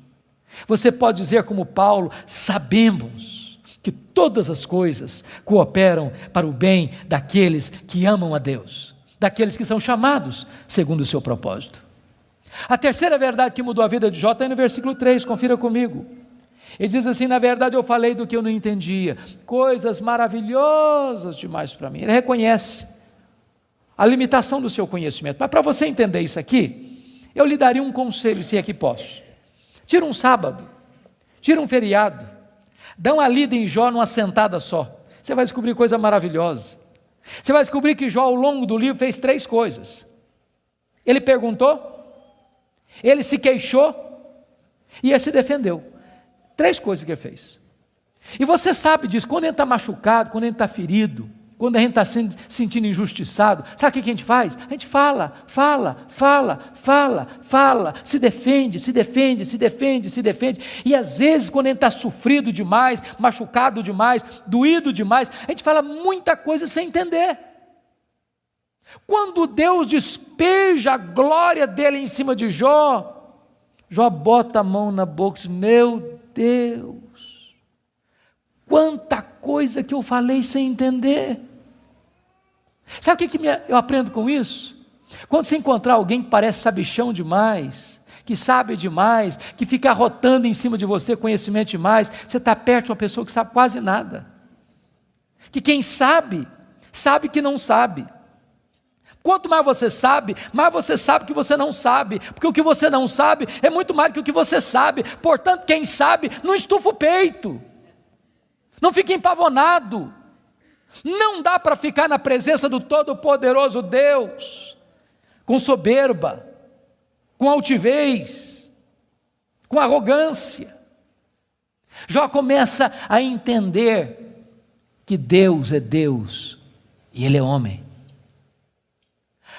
Você pode dizer como Paulo: sabemos que todas as coisas cooperam para o bem daqueles que amam a Deus, daqueles que são chamados segundo o seu propósito. A terceira verdade que mudou a vida de Jó está aí no versículo 3, confira comigo. Ele diz assim: na verdade eu falei do que eu não entendia, coisas maravilhosas demais para mim. Ele reconhece a limitação do seu conhecimento. Mas para você entender isso aqui, eu lhe daria um conselho, se é que posso. Tira um sábado, tira um feriado, dá uma lida em Jó numa sentada só. Você vai descobrir coisa maravilhosa. Você vai descobrir que Jó, ao longo do livro, fez 3 coisas. Ele perguntou, ele se queixou e ele se defendeu. 3 coisas que ele fez. E você sabe disso, quando ele está machucado, quando ele está ferido, quando a gente está se sentindo injustiçado, sabe o que a gente faz? A gente fala, se defende, e às vezes quando a gente está sofrido demais, machucado demais, doído demais, a gente fala muita coisa sem entender. Quando Deus despeja a glória dele em cima de Jó, Jó bota a mão na boca e diz: meu Deus, quanta coisa que eu falei sem entender. Sabe o que eu aprendo com isso? Quando você encontrar alguém que parece sabichão demais, que sabe demais, que fica arrotando em cima de você conhecimento demais. Você está perto de uma pessoa que sabe quase nada. Que quem sabe, sabe que não sabe. Quanto mais você sabe que você não sabe, porque o que você não sabe é muito mais do que o que você sabe. Portanto, quem sabe, não estufa o peito, não fica empavonado. Não dá para ficar na presença do Todo-Poderoso Deus com soberba, com altivez, com arrogância. Jó começa a entender que Deus é Deus e Ele é homem.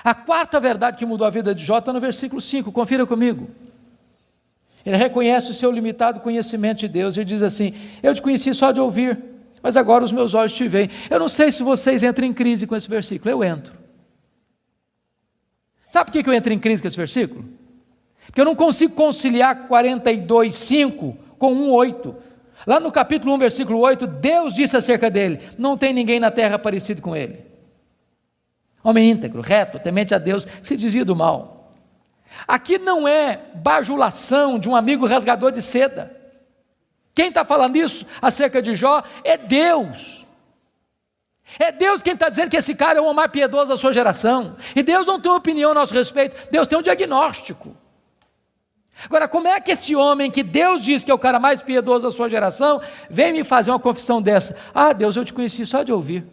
A quarta verdade que mudou a vida de Jó está no versículo 5, confira comigo. Ele reconhece o seu limitado conhecimento de Deus e diz assim: eu te conheci só de ouvir, mas agora os meus olhos te veem. Eu não sei se vocês entram em crise com esse versículo, eu entro. Sabe por que eu entro em crise com esse versículo? Porque eu não consigo conciliar 42:5 com 1:8. Lá no capítulo 1, versículo 8, Deus disse acerca dele: não tem ninguém na terra parecido com ele. Homem íntegro, reto, temente a Deus, que se desvia do mal. Aqui não é bajulação de um amigo rasgador de seda. Quem está falando isso acerca de Jó é Deus. É Deus quem está dizendo que esse cara é o homem mais piedoso da sua geração. E Deus não tem uma opinião a nosso respeito, Deus tem um diagnóstico. Agora, como é que esse homem que Deus diz que é o cara mais piedoso da sua geração, vem me fazer uma confissão dessa? Ah, Deus, eu te conheci só de ouvir,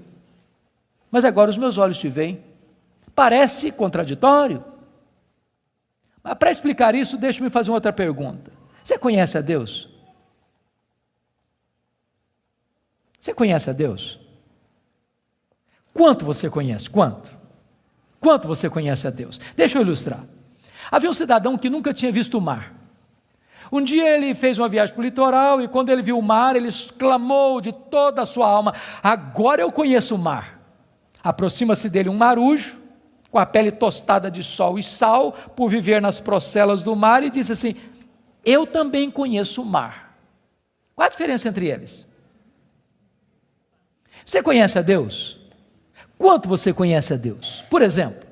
mas agora os meus olhos te veem. Parece contraditório. Mas para explicar isso, deixa-me fazer uma outra pergunta. Você conhece a Deus? Você conhece a Deus? Quanto você conhece? Quanto? Quanto você conhece a Deus? Deixa eu ilustrar. Havia um cidadão que nunca tinha visto o mar. Um dia ele fez uma viagem para o litoral e quando ele viu o mar, ele exclamou de toda a sua alma: agora eu conheço o mar. Aproxima-se dele um marujo, com a pele tostada de sol e sal, por viver nas procelas do mar, e disse assim: eu também conheço o mar. Qual a diferença entre eles? Você conhece a Deus? Quanto você conhece a Deus? Por exemplo,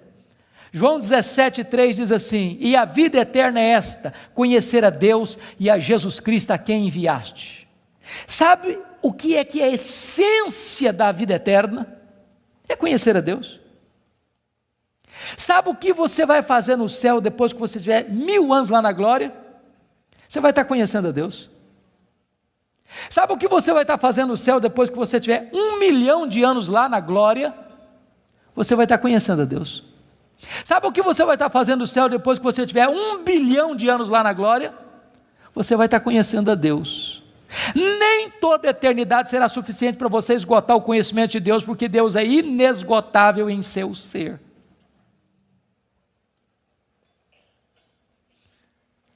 João 17,3 diz assim: e a vida eterna é esta, conhecer a Deus e a Jesus Cristo a quem enviaste. Sabe o que é a essência da vida eterna? É conhecer a Deus. Sabe o que você vai fazer no céu depois que você tiver 1000 anos lá na glória? Você vai estar conhecendo a Deus. Sabe o que você vai estar fazendo no céu depois que você tiver 1 milhão de anos lá na glória? Você vai estar conhecendo a Deus. Sabe o que você vai estar fazendo no céu depois que você tiver 1 bilhão de anos lá na glória? Você vai estar conhecendo a Deus. Nem toda a eternidade será suficiente para você esgotar o conhecimento de Deus, porque Deus é inesgotável em seu ser.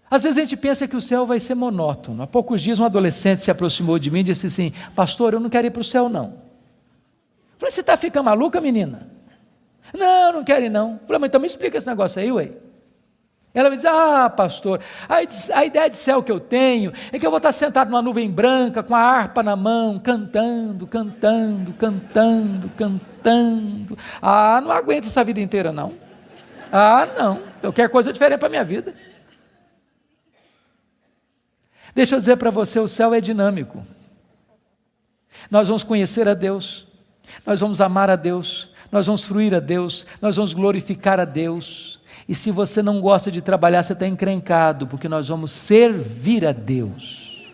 Às vezes a gente pensa que o céu vai ser monótono. Há poucos dias um adolescente se aproximou de mim e disse assim: pastor, eu não quero ir para o céu não. Eu falei: você está ficando maluca, menina? Não, não quero ir não. Eu falei: mas então me explica esse negócio aí, ué. Ela me diz: ah, pastor, a ideia de céu que eu tenho é que eu vou estar sentado numa nuvem branca, com a harpa na mão, cantando. Ah, não aguento essa vida inteira não. Ah, não, eu quero coisa diferente para a minha vida. Deixa eu dizer para você, o céu é dinâmico. Nós vamos conhecer a Deus, nós vamos amar a Deus, nós vamos fruir a Deus, nós vamos glorificar a Deus. E se você não gosta de trabalhar, você está encrencado, porque nós vamos servir a Deus.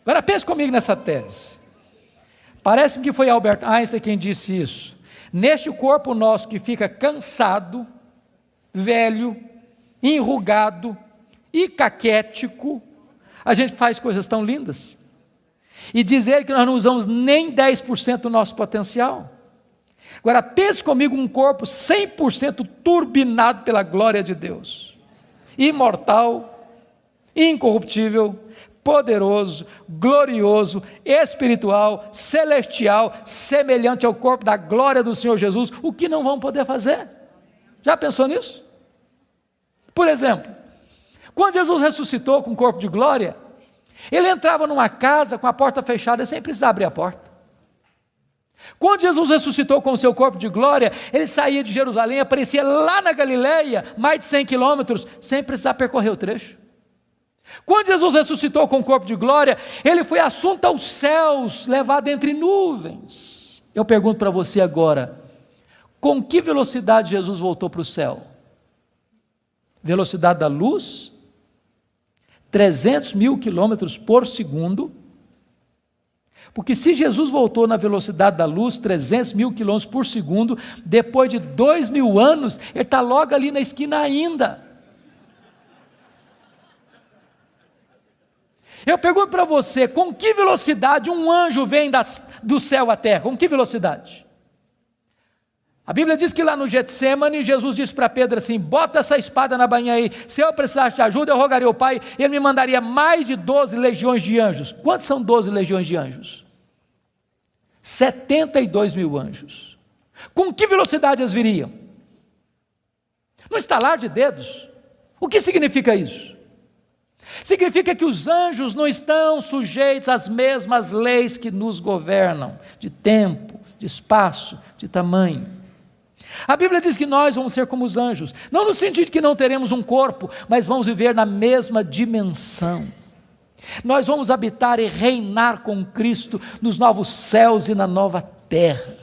Agora pense comigo nessa tese. Parece-me que foi Albert Einstein quem disse isso. Neste corpo nosso que fica cansado, velho, enrugado e caquético, a gente faz coisas tão lindas. E dizer que nós não usamos nem 10% do nosso potencial. Agora pense comigo um corpo 100% turbinado pela glória de Deus, imortal, incorruptível, poderoso, glorioso, espiritual, celestial, semelhante ao corpo da glória do Senhor Jesus. O que não vão poder fazer? Já pensou nisso? Por exemplo, quando Jesus ressuscitou com o corpo de glória, ele entrava numa casa com a porta fechada sem precisar abrir a porta. Quando Jesus ressuscitou com o seu corpo de glória, ele saía de Jerusalém, aparecia lá na Galileia, mais de 100 quilômetros, sem precisar percorrer o trecho. Quando Jesus ressuscitou com o corpo de glória, ele foi assunto aos céus, levado entre nuvens. Eu pergunto para você agora, com que velocidade Jesus voltou para o céu? Velocidade da luz? 300 mil quilômetros por segundo? Porque se Jesus voltou na velocidade da luz, 300 mil quilômetros por segundo, depois de 2000 anos, ele está logo ali na esquina ainda. Eu pergunto para você, com que velocidade um anjo vem do céu à terra? Com que velocidade? A Bíblia diz que lá no Getsemane, Jesus disse para Pedro assim, bota essa espada na bainha aí, se eu precisasse de ajuda, eu rogaria ao Pai, ele me mandaria mais de 12 legiões de anjos. Quantos são 12 legiões de anjos? 72 mil anjos. Com que velocidade eles viriam? No estalar de dedos. O que significa isso? Significa que os anjos não estão sujeitos às mesmas leis que nos governam, de tempo, de espaço, de tamanho. A Bíblia diz que nós vamos ser como os anjos, não no sentido de que não teremos um corpo, mas vamos viver na mesma dimensão. Nós vamos habitar e reinar com Cristo nos novos céus e na nova terra.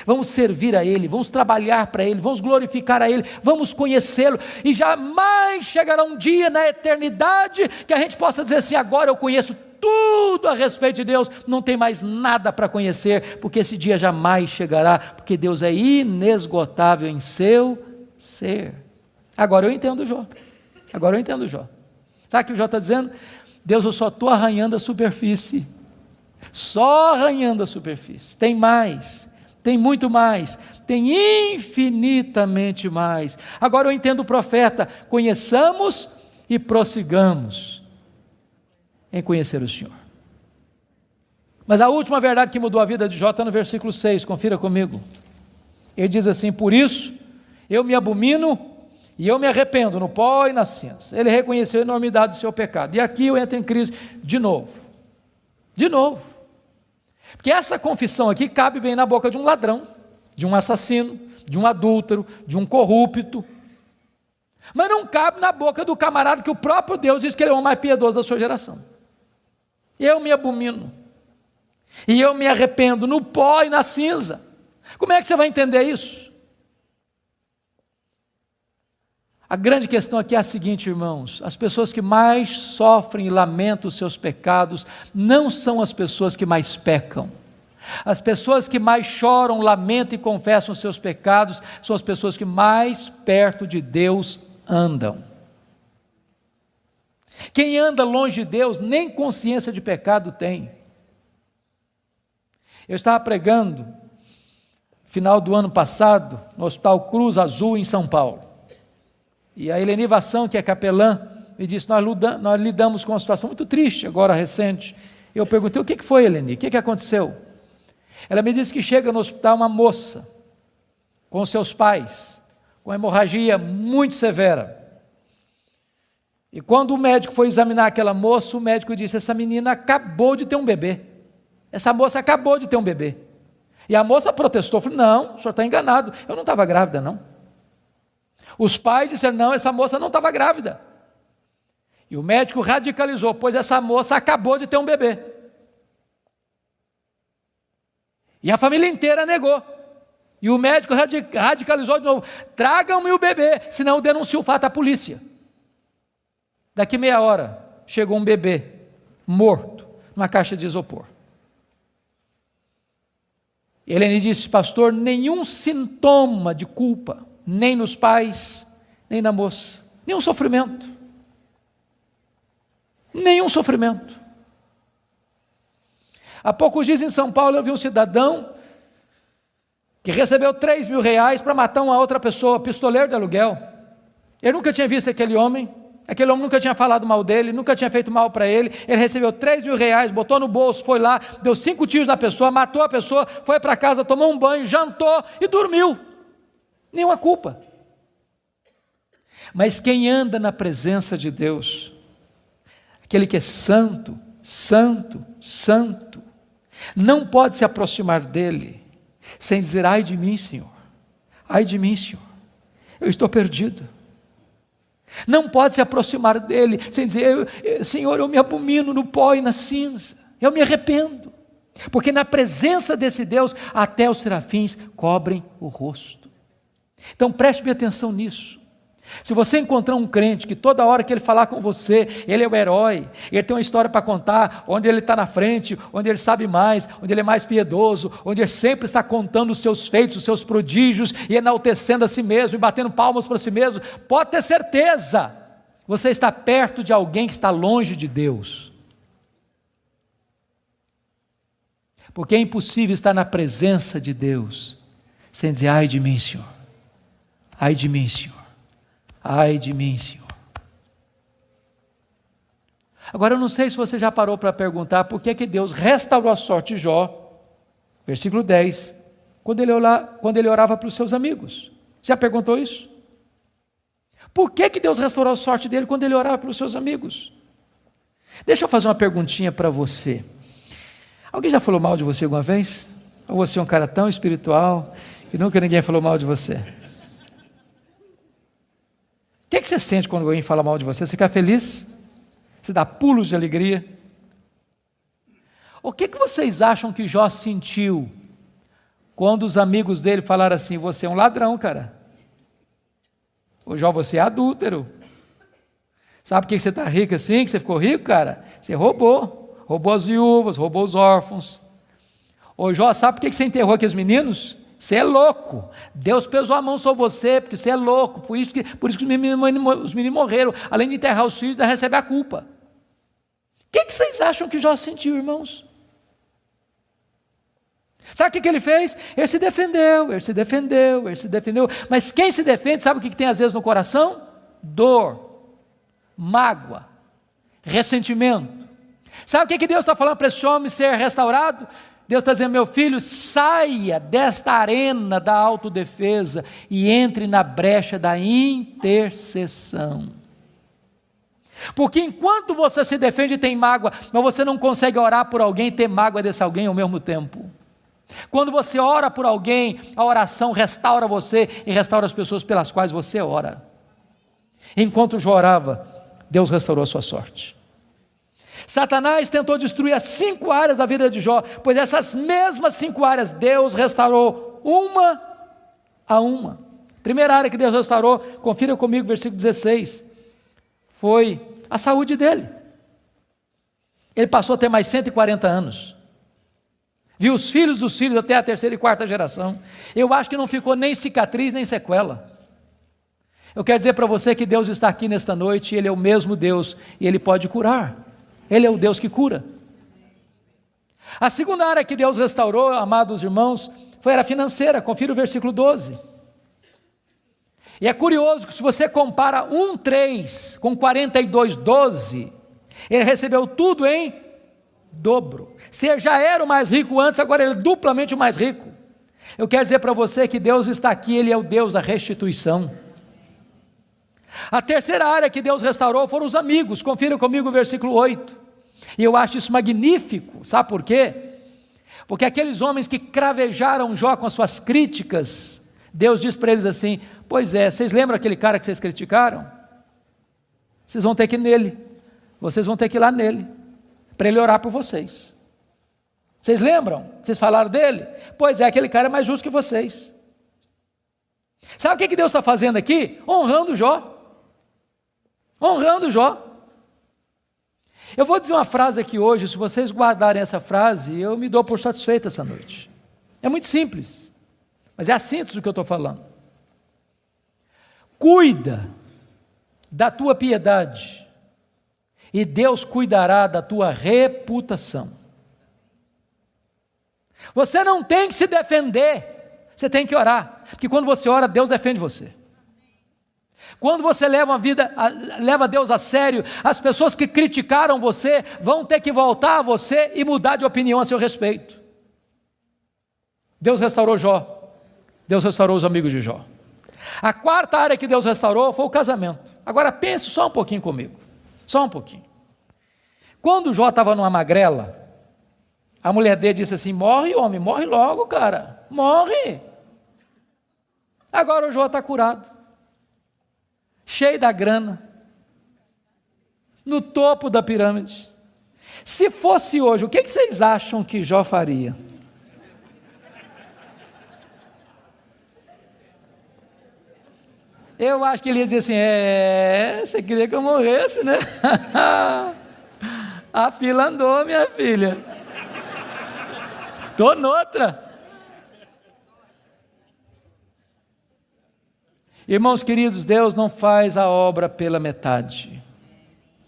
Vamos servir a Ele, vamos trabalhar para Ele, vamos glorificar a Ele, vamos conhecê-lo, e jamais chegará um dia na eternidade que a gente possa dizer assim, agora eu conheço tudo a respeito de Deus, não tem mais nada para conhecer, porque esse dia jamais chegará, porque Deus é inesgotável em seu ser. Agora eu entendo Jó, sabe o que o Jó está dizendo? Deus, eu só estou arranhando a superfície, só arranhando a superfície, tem mais, tem muito mais, tem infinitamente mais. Agora eu entendo o profeta, conheçamos e prossigamos em conhecer o Senhor. Mas a última verdade que mudou a vida de Jó está no versículo 6, confira comigo. Ele diz assim, por isso eu me abomino e eu me arrependo no pó e na cinza. Ele reconheceu a enormidade do seu pecado. E aqui eu entro em crise de novo. Porque essa confissão aqui cabe bem na boca de um ladrão, de um assassino, de um adúltero, de um corrupto. Mas não cabe na boca do camarada que o próprio Deus diz que ele é o mais piedoso da sua geração. Eu me abomino. E eu me arrependo no pó e na cinza. Como é que você vai entender isso? A grande questão aqui é a seguinte, irmãos, as pessoas que mais sofrem e lamentam os seus pecados não são as pessoas que mais pecam. As pessoas que mais choram, lamentam e confessam os seus pecados são as pessoas que mais perto de Deus andam. Quem anda longe de Deus nem consciência de pecado tem. Eu estava pregando final do ano passado no Hospital Cruz Azul em São Paulo. E a Eleni Vassão, que é capelã, me disse, nós lidamos com uma situação muito triste, agora recente. Eu perguntei, o que foi, Eleni? O que aconteceu? Ela me disse que chega no hospital uma moça, com seus pais, com hemorragia muito severa. E quando o médico foi examinar aquela moça, o médico disse, essa menina acabou de ter um bebê. Essa moça acabou de ter um bebê. E a moça protestou, falou, não, o senhor está enganado, eu não estava grávida não. Os pais disseram, não, essa moça não estava grávida. E o médico radicalizou, pois essa moça acabou de ter um bebê. E a família inteira negou. E o médico radicalizou de novo, tragam-me o bebê, senão eu denuncio o fato à polícia. Daqui meia hora, chegou um bebê, morto, numa caixa de isopor. E Helene disse, pastor, nenhum sintoma de culpa, nem nos pais, nem na moça, nenhum sofrimento. Há poucos dias em São Paulo eu vi um cidadão que recebeu 3 mil reais para matar uma outra pessoa, pistoleiro de aluguel. Ele nunca tinha visto aquele homem nunca tinha falado mal dele, nunca tinha feito mal para ele. Ele recebeu 3 mil reais, botou no bolso, foi lá, deu 5 tiros na pessoa, matou a pessoa, foi para casa, tomou um banho, jantou e dormiu. Nenhuma culpa. Mas quem anda na presença de Deus, aquele que é santo, santo, santo, não pode se aproximar dele sem dizer: ai de mim, Senhor, ai de mim, Senhor, eu estou perdido. Não pode se aproximar dele sem dizer: Senhor, eu me abomino no pó e na cinza, eu me arrependo, porque na presença desse Deus até os serafins cobrem o rosto. Então preste bem atenção nisso. Se você encontrar um crente que toda hora que ele falar com você, ele é o herói, ele tem uma história para contar, onde ele está na frente, onde ele sabe mais, onde ele é mais piedoso, onde ele sempre está contando os seus feitos, os seus prodígios, e enaltecendo a si mesmo, e batendo palmas para si mesmo, pode ter certeza, você está perto de alguém que está longe de Deus. Porque é impossível estar na presença de Deus sem dizer: ai de mim, Senhor, ai de mim, Senhor, ai de mim, Senhor. Agora eu não sei se você já parou para perguntar por que Deus restaurou a sorte de Jó, versículo 10, quando ele orava para os seus amigos. Já perguntou isso? Por que Deus restaurou a sorte dele quando ele orava para os seus amigos? Deixa eu fazer uma perguntinha para você. Alguém já falou mal de você alguma vez? Ou você é um cara tão espiritual que nunca ninguém falou mal de você? O que você sente quando alguém fala mal de você? Você fica feliz? Você dá pulos de alegria? O que vocês acham que Jó sentiu quando os amigos dele falaram assim: você é um ladrão, cara? Ô Jó, você é adúltero. Sabe por que você está rico assim, que você ficou rico, cara? Você roubou as viúvas, roubou os órfãos. Ô Jó, sabe por que você enterrou aqueles meninos? Você é louco, Deus pesou a mão sobre você, porque você é louco, por isso que os meninos morreram, além de enterrar os filhos, ainda recebe a culpa. O que vocês acham que Jó sentiu, irmãos? Sabe o que ele fez? Ele se defendeu, mas quem se defende, sabe o que tem às vezes no coração? Dor, mágoa, ressentimento. Sabe o que Deus está falando para esse homem ser restaurado? Deus está dizendo: meu filho, saia desta arena da autodefesa e entre na brecha da intercessão. Porque enquanto você se defende e tem mágoa, mas você não consegue orar por alguém e ter mágoa desse alguém ao mesmo tempo. Quando você ora por alguém, a oração restaura você e restaura as pessoas pelas quais você ora. Enquanto Jó orava, Deus restaurou a sua sorte. Satanás tentou destruir as 5 áreas da vida de Jó, pois essas mesmas 5 áreas Deus restaurou uma a uma. Primeira área que Deus restaurou, confira comigo, versículo 16, foi a saúde dele. Ele passou a ter mais 140 anos. Viu os filhos dos filhos até a 3ª e 4ª geração. Eu acho que não ficou nem cicatriz, nem sequela. Eu quero dizer para você que Deus está aqui nesta noite, Ele é o mesmo Deus, e Ele pode curar. Ele é o Deus que cura. A segunda área que Deus restaurou, amados irmãos, foi a financeira. Confira o versículo 12. E é curioso que se você compara 1:3 com 42:12, ele recebeu tudo em dobro. Se já era o mais rico antes, agora ele é duplamente o mais rico. Eu quero dizer para você que Deus está aqui, Ele é o Deus da restituição. A terceira área que Deus restaurou foram os amigos. Confira comigo o versículo 8. E eu acho isso magnífico. Sabe por quê? Porque aqueles homens que cravejaram Jó com as suas críticas, Deus diz para eles assim: pois é, vocês lembram aquele cara que vocês criticaram? Vocês vão ter que ir nele. Vocês vão ter que ir lá nele, para ele orar por vocês. Vocês lembram? Vocês falaram dele? Pois é, aquele cara é mais justo que vocês. Sabe o que Deus está fazendo aqui? Honrando Jó. Honrando Jó. Eu vou dizer uma frase aqui hoje, se vocês guardarem essa frase, eu me dou por satisfeito essa noite. É muito simples, mas é a síntese do que eu estou falando. Cuida da tua piedade, e Deus cuidará da tua reputação. Você não tem que se defender, você tem que orar, porque quando você ora, Deus defende você. Quando você leva Deus a sério, as pessoas que criticaram você vão ter que voltar a você e mudar de opinião a seu respeito. Deus restaurou Jó, Deus restaurou os amigos de Jó. A quarta área que Deus restaurou foi o casamento. Agora pense só um pouquinho comigo, só um pouquinho. Quando Jó estava numa magrela, A mulher dele disse assim: morre, homem, morre logo, cara, morre. Agora o Jó está curado, cheio da grana, no topo da pirâmide. Se fosse hoje, o que vocês acham que Jó faria? Eu acho que ele ia dizer assim: você queria que eu morresse, né? A fila andou, minha filha. Estou noutra. Irmãos queridos, Deus não faz a obra pela metade.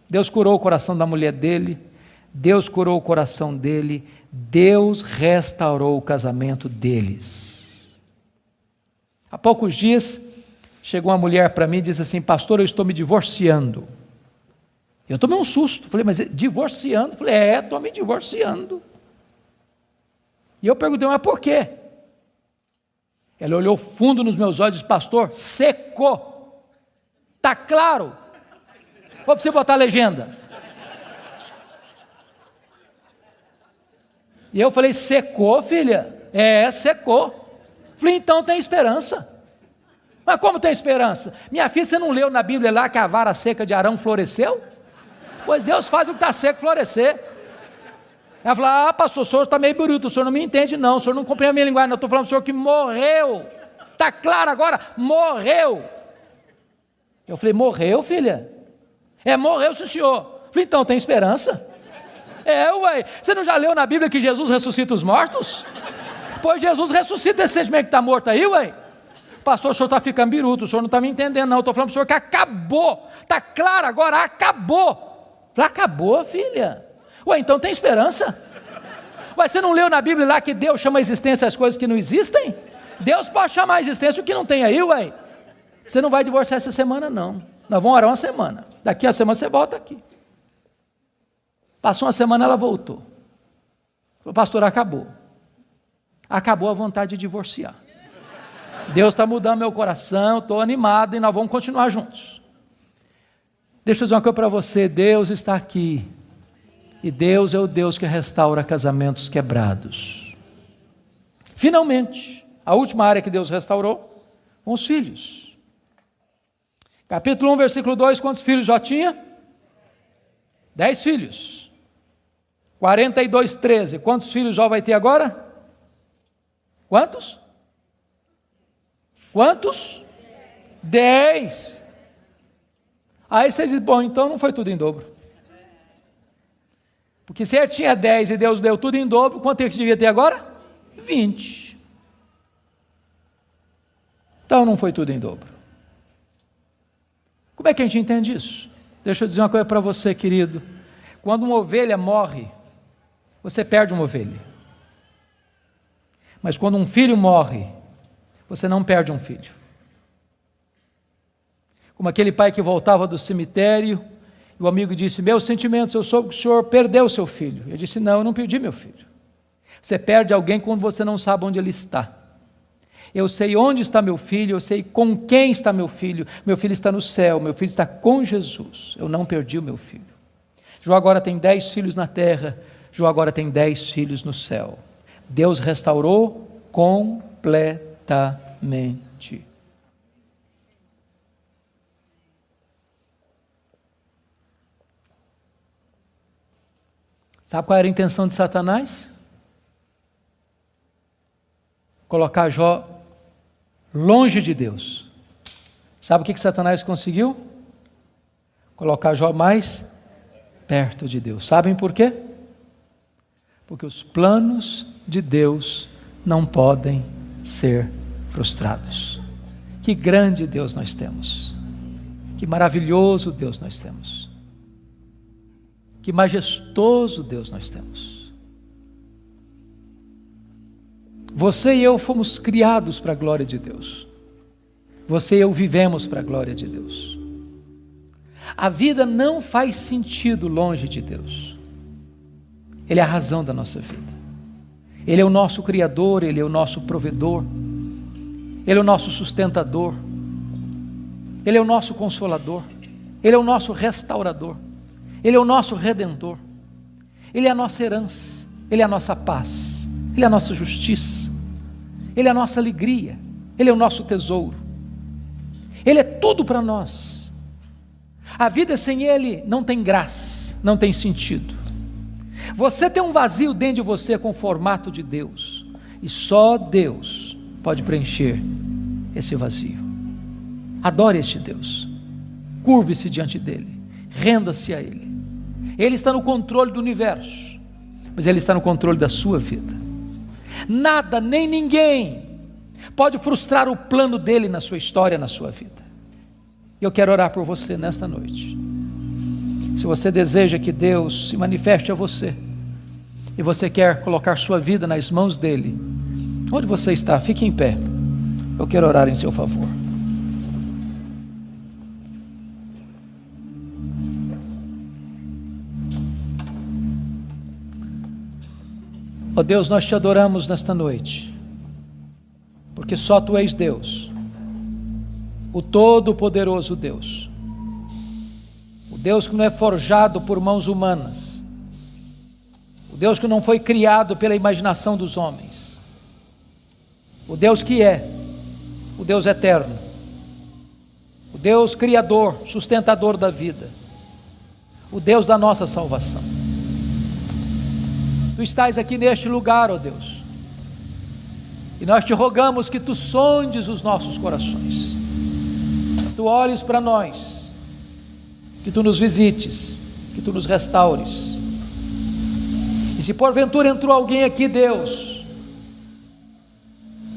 Deus curou o coração da mulher dele, Deus curou o coração dele, Deus restaurou o casamento deles. Há poucos dias, chegou uma mulher para mim e disse assim: pastor, eu estou me divorciando. Eu tomei um susto, falei: mas divorciando? Falei: estou me divorciando. E eu perguntei: mas por quê? Ela olhou fundo nos meus olhos e disse: pastor, secou. Está claro? Vou para você botar a legenda. E eu falei: secou, filha? Secou. Falei: então tem esperança. Mas como tem esperança? Minha filha, você não leu na Bíblia lá que a vara seca de Arão floresceu? Pois Deus faz o que está seco florescer. Ela falou: pastor, o senhor está meio bruto, o senhor não me entende não, o senhor não compreende a minha linguagem, não, estou falando do senhor que morreu. Está claro agora? Morreu. Eu falei: morreu, filha? Morreu, sim, senhor. Falei: então tem esperança. Ué, você não já leu na Bíblia que Jesus ressuscita os mortos? Pois Jesus ressuscita esse sentimento que está morto aí, ué. Pastor, o senhor está ficando biruto, o senhor não está me entendendo não, eu estou falando para o senhor que acabou. Está claro agora? Acabou. Falei: acabou, filha? Ué, então tem esperança. Ué, você não leu na Bíblia lá que Deus chama a existência as coisas que não existem? Deus pode chamar a existência o que não tem aí, ué. Você não vai divorciar essa semana não. Nós vamos orar uma semana. Daqui a semana você volta aqui. Passou uma semana, ela voltou. Falou: pastor, acabou. Acabou a vontade de divorciar. Deus está mudando meu coração, estou animado e nós vamos continuar juntos. Deixa eu dizer uma coisa para você: Deus está aqui. E Deus é o Deus que restaura casamentos quebrados. Finalmente, a última área que Deus restaurou, com os filhos. Capítulo 1, versículo 2, quantos filhos Jó tinha? 10 filhos. 42, 13, quantos filhos Jó vai ter agora? Quantos? Quantos? 10. Aí vocês dizem: bom, então não foi tudo em dobro. Porque se ele tinha 10 e Deus deu tudo em dobro, quanto é que devia ter agora? 20. Então não foi tudo em dobro. Como é que a gente entende isso? Deixa eu dizer uma coisa para você, querido. Quando uma ovelha morre, você perde uma ovelha. Mas quando um filho morre, você não perde um filho. Como aquele pai que voltava do cemitério, e o amigo disse: meus sentimentos, eu soube que o senhor perdeu o seu filho. Eu disse: não, eu não perdi meu filho. Você perde alguém quando você não sabe onde ele está. Eu sei onde está meu filho, eu sei com quem está meu filho está no céu, meu filho está com Jesus, eu não perdi o meu filho. Jó agora tem 10 filhos na terra, Jó agora tem 10 filhos no céu. Deus restaurou completamente. Sabe qual era a intenção de Satanás? Colocar Jó longe de Deus. Sabe o que Satanás conseguiu? Colocar Jó mais perto de Deus. Sabem por quê? Porque os planos de Deus não podem ser frustrados. Que grande Deus nós temos. Que maravilhoso Deus nós temos. Que majestoso Deus nós temos. Você e eu fomos criados para a glória de Deus. Você e eu vivemos para a glória de Deus. A vida não faz sentido longe de Deus. Ele é a razão da nossa vida. Ele é o nosso Criador, Ele é o nosso provedor, Ele é o nosso sustentador, Ele é o nosso consolador, Ele é o nosso restaurador, Ele é o nosso redentor, Ele é a nossa herança, Ele é a nossa paz, Ele é a nossa justiça, Ele é a nossa alegria, Ele é o nosso tesouro, Ele é tudo para nós. A vida sem Ele não tem graça, não tem sentido. Você tem um vazio dentro de você com o formato de Deus, e só Deus pode preencher esse vazio. Adore este Deus, curve-se diante dEle, renda-se a Ele. Ele está no controle do universo, mas Ele está no controle da sua vida. Nada, nem ninguém pode frustrar o plano dEle na sua história, na sua vida. Eu quero orar por você nesta noite. Se você deseja que Deus se manifeste a você, e você quer colocar sua vida nas mãos dEle, onde você está, fique em pé. Eu quero orar em seu favor. Ó Deus, nós te adoramos nesta noite, porque só Tu és Deus, o Todo-Poderoso Deus, o Deus que não é forjado por mãos humanas, o Deus que não foi criado pela imaginação dos homens, o Deus que é, o Deus eterno, o Deus criador, sustentador da vida, o Deus da nossa salvação. Tu estás aqui neste lugar, ó Deus, e nós te rogamos que Tu sondes os nossos corações, Tu olhes para nós, que Tu nos visites, que Tu nos restaures. E se porventura entrou alguém aqui, Deus,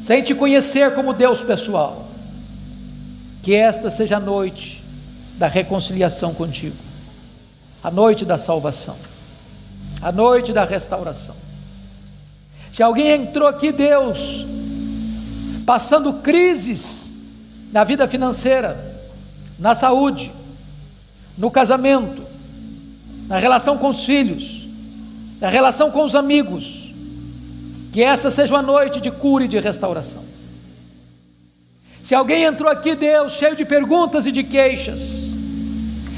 sem Te conhecer como Deus pessoal, que esta seja a noite da reconciliação contigo, a noite da salvação, a noite da restauração. Se alguém entrou aqui, Deus, passando crises na vida financeira, na saúde, no casamento, na relação com os filhos, na relação com os amigos, que essa seja uma noite de cura e de restauração. Se alguém entrou aqui, Deus, cheio de perguntas e de queixas,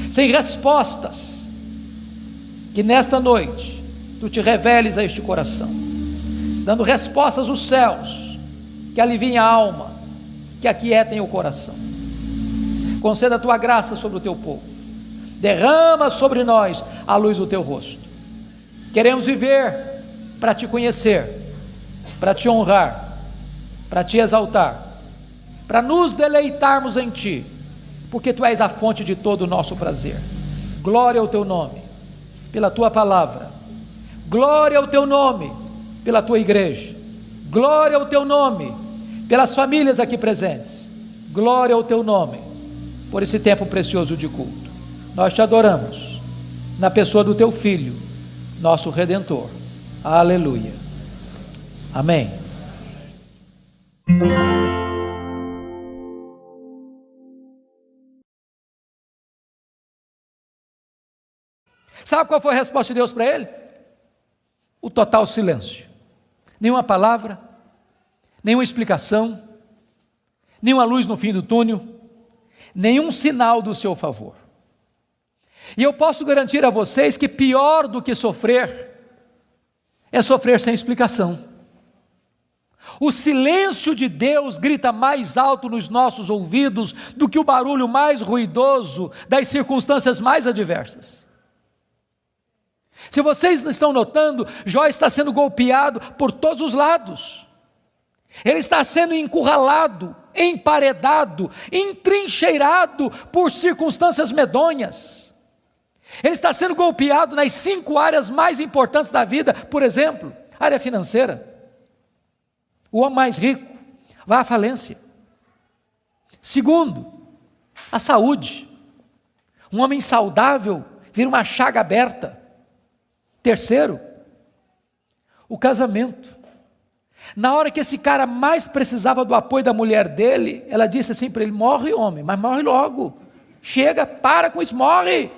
sem respostas, que nesta noite Tu te reveles a este coração, dando respostas aos céus, que aliviem a alma, que aquietem o coração. Conceda a Tua graça sobre o Teu povo, derrama sobre nós a luz do Teu rosto. Queremos viver para Te conhecer, para Te honrar, para Te exaltar, para nos deleitarmos em Ti, porque Tu és a fonte de todo o nosso prazer. Glória ao Teu nome, pela Tua palavra, glória ao Teu nome, pela Tua igreja, glória ao Teu nome, pelas famílias aqui presentes, glória ao Teu nome, por esse tempo precioso de culto. Nós Te adoramos, na pessoa do Teu Filho, nosso Redentor. Aleluia. Amém. Sabe qual foi a resposta de Deus para ele? O total silêncio. Nenhuma palavra, nenhuma explicação, nenhuma luz no fim do túnel, nenhum sinal do seu favor. E eu posso garantir a vocês que pior do que sofrer é sofrer sem explicação. O silêncio de Deus grita mais alto nos nossos ouvidos do que o barulho mais ruidoso das circunstâncias mais adversas. Se vocês estão notando, Jó está sendo golpeado por todos os lados. Ele está sendo encurralado, emparedado, entrincheirado por circunstâncias medonhas. Ele está sendo golpeado nas 5 áreas mais importantes da vida. Por exemplo, área financeira. O homem mais rico vai à falência. Segundo, a saúde. Um homem saudável vira uma chaga aberta. Terceiro, o casamento. Na hora que esse cara mais precisava do apoio da mulher dele, ela disse assim para ele: morre, homem, mas morre logo. Chega, para com isso, morre.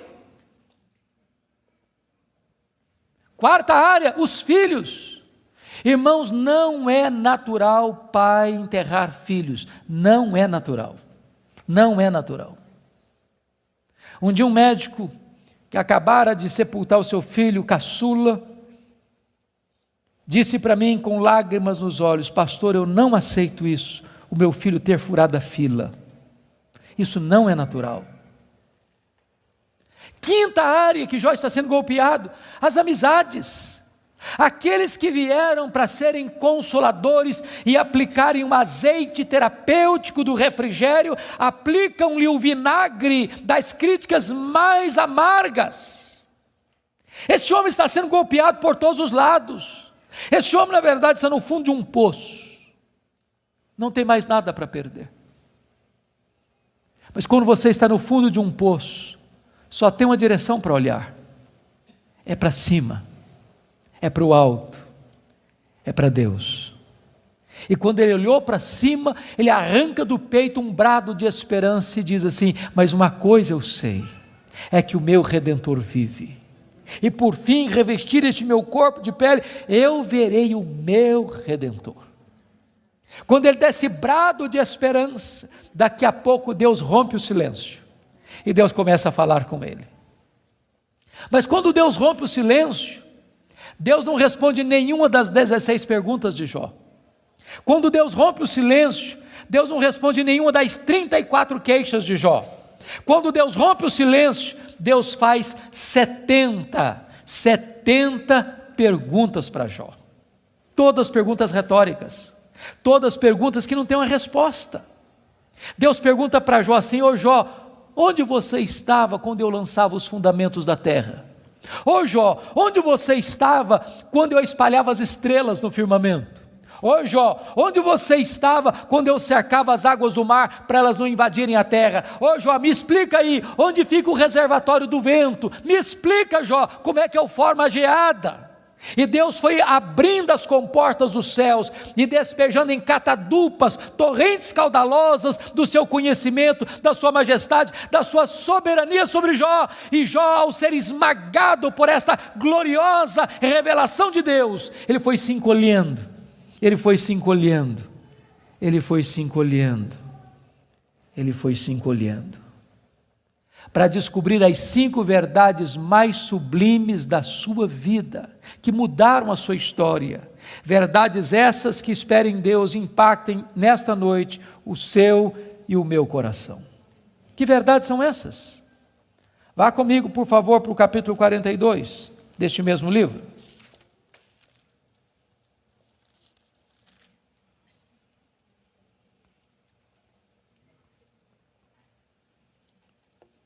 Quarta área, os filhos. Irmãos, não é natural pai enterrar filhos. Não é natural. Não é natural. Um dia um médico que acabara de sepultar o seu filho caçula, disse para mim com lágrimas nos olhos: pastor, eu não aceito isso, o meu filho ter furado a fila. Isso não é natural. Quinta área que Jó está sendo golpeado: as amizades. Aqueles que vieram para serem consoladores e aplicarem um azeite terapêutico do refrigério, aplicam-lhe o vinagre das críticas mais amargas. Esse homem está sendo golpeado por todos os lados. Esse homem, na verdade, está no fundo de um poço. Não tem mais nada para perder. Mas quando você está no fundo de um poço, só tem uma direção para olhar: é para cima, é para o alto, é para Deus. E quando ele olhou para cima, ele arranca do peito um brado de esperança e diz assim: mas uma coisa eu sei, é que o meu Redentor vive, e por fim revestir este meu corpo de pele, eu verei o meu Redentor. Quando ele dá esse brado de esperança, daqui a pouco Deus rompe o silêncio, e Deus começa a falar com ele. Mas quando Deus rompe o silêncio, Deus não responde nenhuma das 16 perguntas de Jó. Quando Deus rompe o silêncio, Deus não responde nenhuma das 34 queixas de Jó. Quando Deus rompe o silêncio, Deus faz 70 perguntas para Jó. Todas perguntas retóricas, todas perguntas que não têm uma resposta. Deus pergunta para Jó assim: ô Jó, onde você estava quando eu lançava os fundamentos da terra? Ô Jó, onde você estava quando eu espalhava as estrelas no firmamento? Ô Jó, onde você estava quando eu cercava as águas do mar para elas não invadirem a terra? Ô Jó, me explica aí, onde fica o reservatório do vento? Me explica, Jó, como é que eu formo a geada? E Deus foi abrindo as comportas dos céus e despejando em catadupas, torrentes caudalosas do seu conhecimento, da sua majestade, da sua soberania sobre Jó. E Jó, ao ser esmagado por esta gloriosa revelação de Deus, ele foi se encolhendo, ele foi se encolhendo, ele foi se encolhendo, ele foi se encolhendo, para descobrir as 5 verdades mais sublimes da sua vida, que mudaram a sua história. Verdades essas que, espero em Deus, impactem nesta noite o seu e o meu coração. Que verdades são essas? Vá comigo, por favor, para o capítulo 42 deste mesmo livro.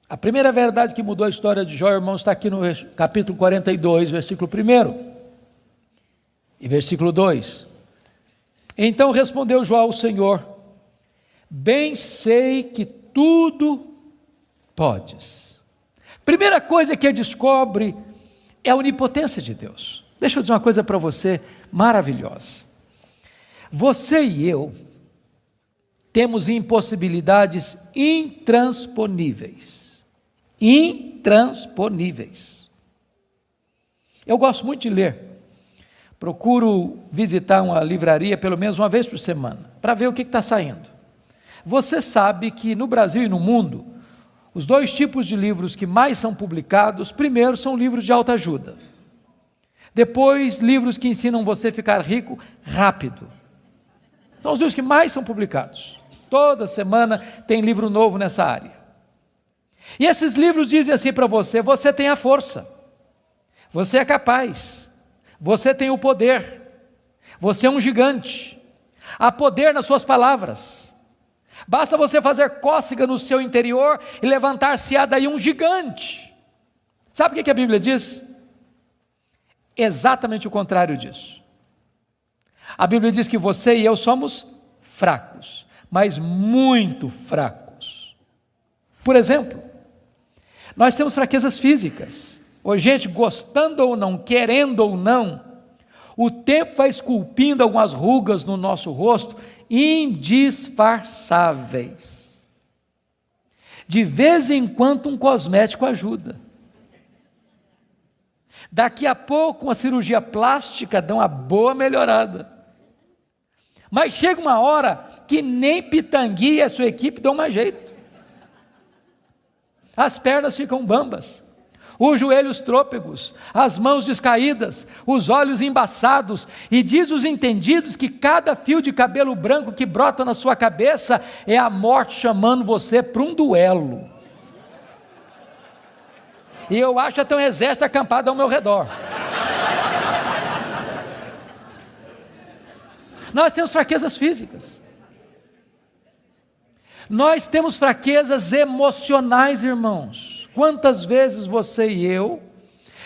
A primeira verdade que mudou a história de Jó, irmãos, está aqui no capítulo 42, versículo 1 e versículo 2. Então respondeu Jó ao Senhor: bem sei que tudo podes. Primeira coisa que ele descobre é a onipotência de Deus. Deixa eu dizer uma coisa para você maravilhosa. Você e eu temos impossibilidades intransponíveis. Eu gosto muito de ler. Procuro visitar uma livraria pelo menos uma vez por semana, para ver o que está saindo. Você sabe que no Brasil e no mundo, os 2 tipos de livros que mais são publicados, primeiro são livros de autoajuda. Depois, livros que ensinam você a ficar rico rápido. São os livros que mais são publicados. Toda semana tem livro novo nessa área. E esses livros dizem assim para você: você tem a força, você é capaz, você tem o poder, você é um gigante, há poder nas suas palavras, basta você fazer cócega no seu interior e levantar-se-á daí um gigante. Sabe o que a Bíblia diz? Exatamente o contrário disso. A Bíblia diz que você e eu somos fracos, mas muito fracos. Por exemplo, nós temos fraquezas físicas. Hoje, gente, gostando ou não, querendo ou não, o tempo vai esculpindo algumas rugas no nosso rosto, indisfarçáveis. De vez em quando um cosmético ajuda. Daqui a pouco uma cirurgia plástica dá uma boa melhorada. Mas chega uma hora que nem Pitangui e a sua equipe dão mais jeito. As pernas ficam bambas, os joelhos trôpegos, as mãos descaídas, os olhos embaçados, e diz os entendidos que cada fio de cabelo branco que brota na sua cabeça é a morte chamando você para um duelo. E eu acho até um exército acampado ao meu redor. Nós temos fraquezas físicas. Nós temos fraquezas emocionais, irmãos. Quantas vezes você e eu,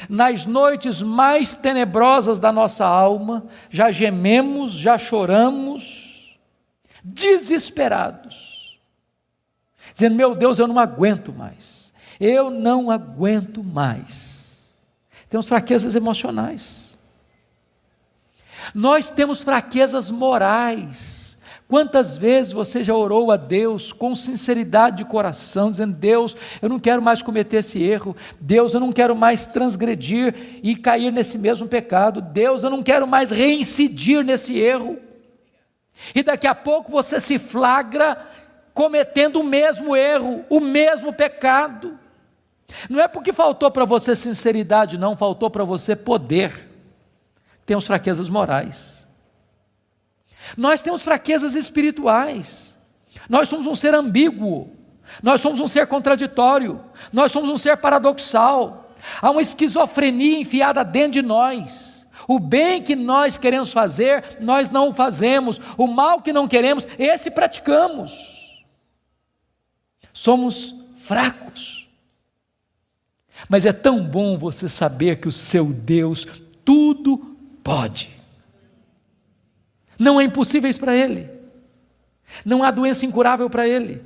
nas noites mais tenebrosas da nossa alma, já gememos, já choramos, desesperados, dizendo: meu Deus, eu não aguento mais, eu não aguento mais. Temos fraquezas emocionais. Nós temos fraquezas morais. Quantas vezes você já orou a Deus com sinceridade de coração, dizendo: Deus, eu não quero mais cometer esse erro, Deus, eu não quero mais transgredir e cair nesse mesmo pecado, Deus, eu não quero mais reincidir nesse erro, e daqui a pouco você se flagra cometendo o mesmo erro, o mesmo pecado. Não é porque faltou para você sinceridade, não, faltou para você poder. Temos fraquezas morais. Nós temos fraquezas espirituais. Nós somos um ser ambíguo, nós somos um ser contraditório, nós somos um ser paradoxal. Há uma esquizofrenia enfiada dentro de nós. O bem que nós queremos fazer, nós não o fazemos. O mal que não queremos, esse praticamos. Somos fracos. Mas é tão bom você saber que o seu Deus tudo pode. Não há impossíveis para Ele, não há doença incurável para Ele,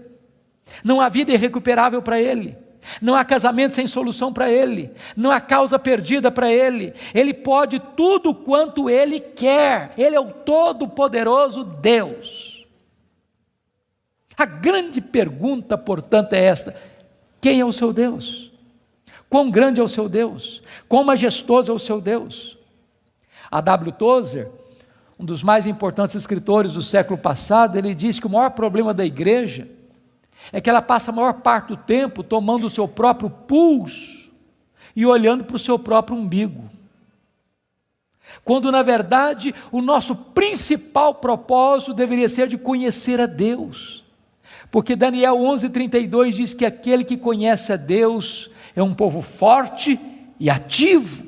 não há vida irrecuperável para Ele, não há casamento sem solução para Ele, não há causa perdida para Ele. Ele pode tudo quanto Ele quer. Ele é o todo-poderoso Deus. A grande pergunta, portanto, é esta: quem é o seu Deus? Quão grande é o seu Deus? Quão majestoso é o seu Deus? A W. Tozer, um dos mais importantes escritores do século passado, ele diz que o maior problema da igreja é que ela passa a maior parte do tempo tomando o seu próprio pulso e olhando para o seu próprio umbigo, quando na verdade o nosso principal propósito deveria ser de conhecer a Deus, porque Daniel 11:32 diz que aquele que conhece a Deus é um povo forte e ativo.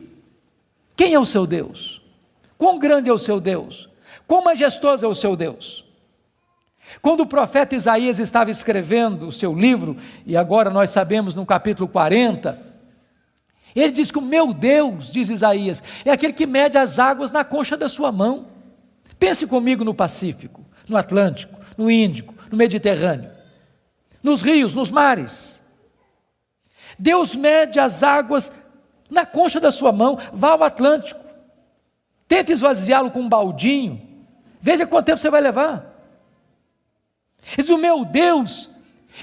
Quem é o seu Deus? Quão grande é o seu Deus? Quão majestoso é o seu Deus? Quando o profeta Isaías estava escrevendo o seu livro, e agora nós sabemos no capítulo 40, ele diz que o meu Deus, diz Isaías, é aquele que mede as águas na concha da sua mão. Pense comigo no Pacífico, no Atlântico, no Índico, no Mediterrâneo, nos rios, nos mares. Deus mede as águas na concha da sua mão. Vá ao Atlântico, tente esvaziá-lo com um baldinho, veja quanto tempo você vai levar. Diz: o meu Deus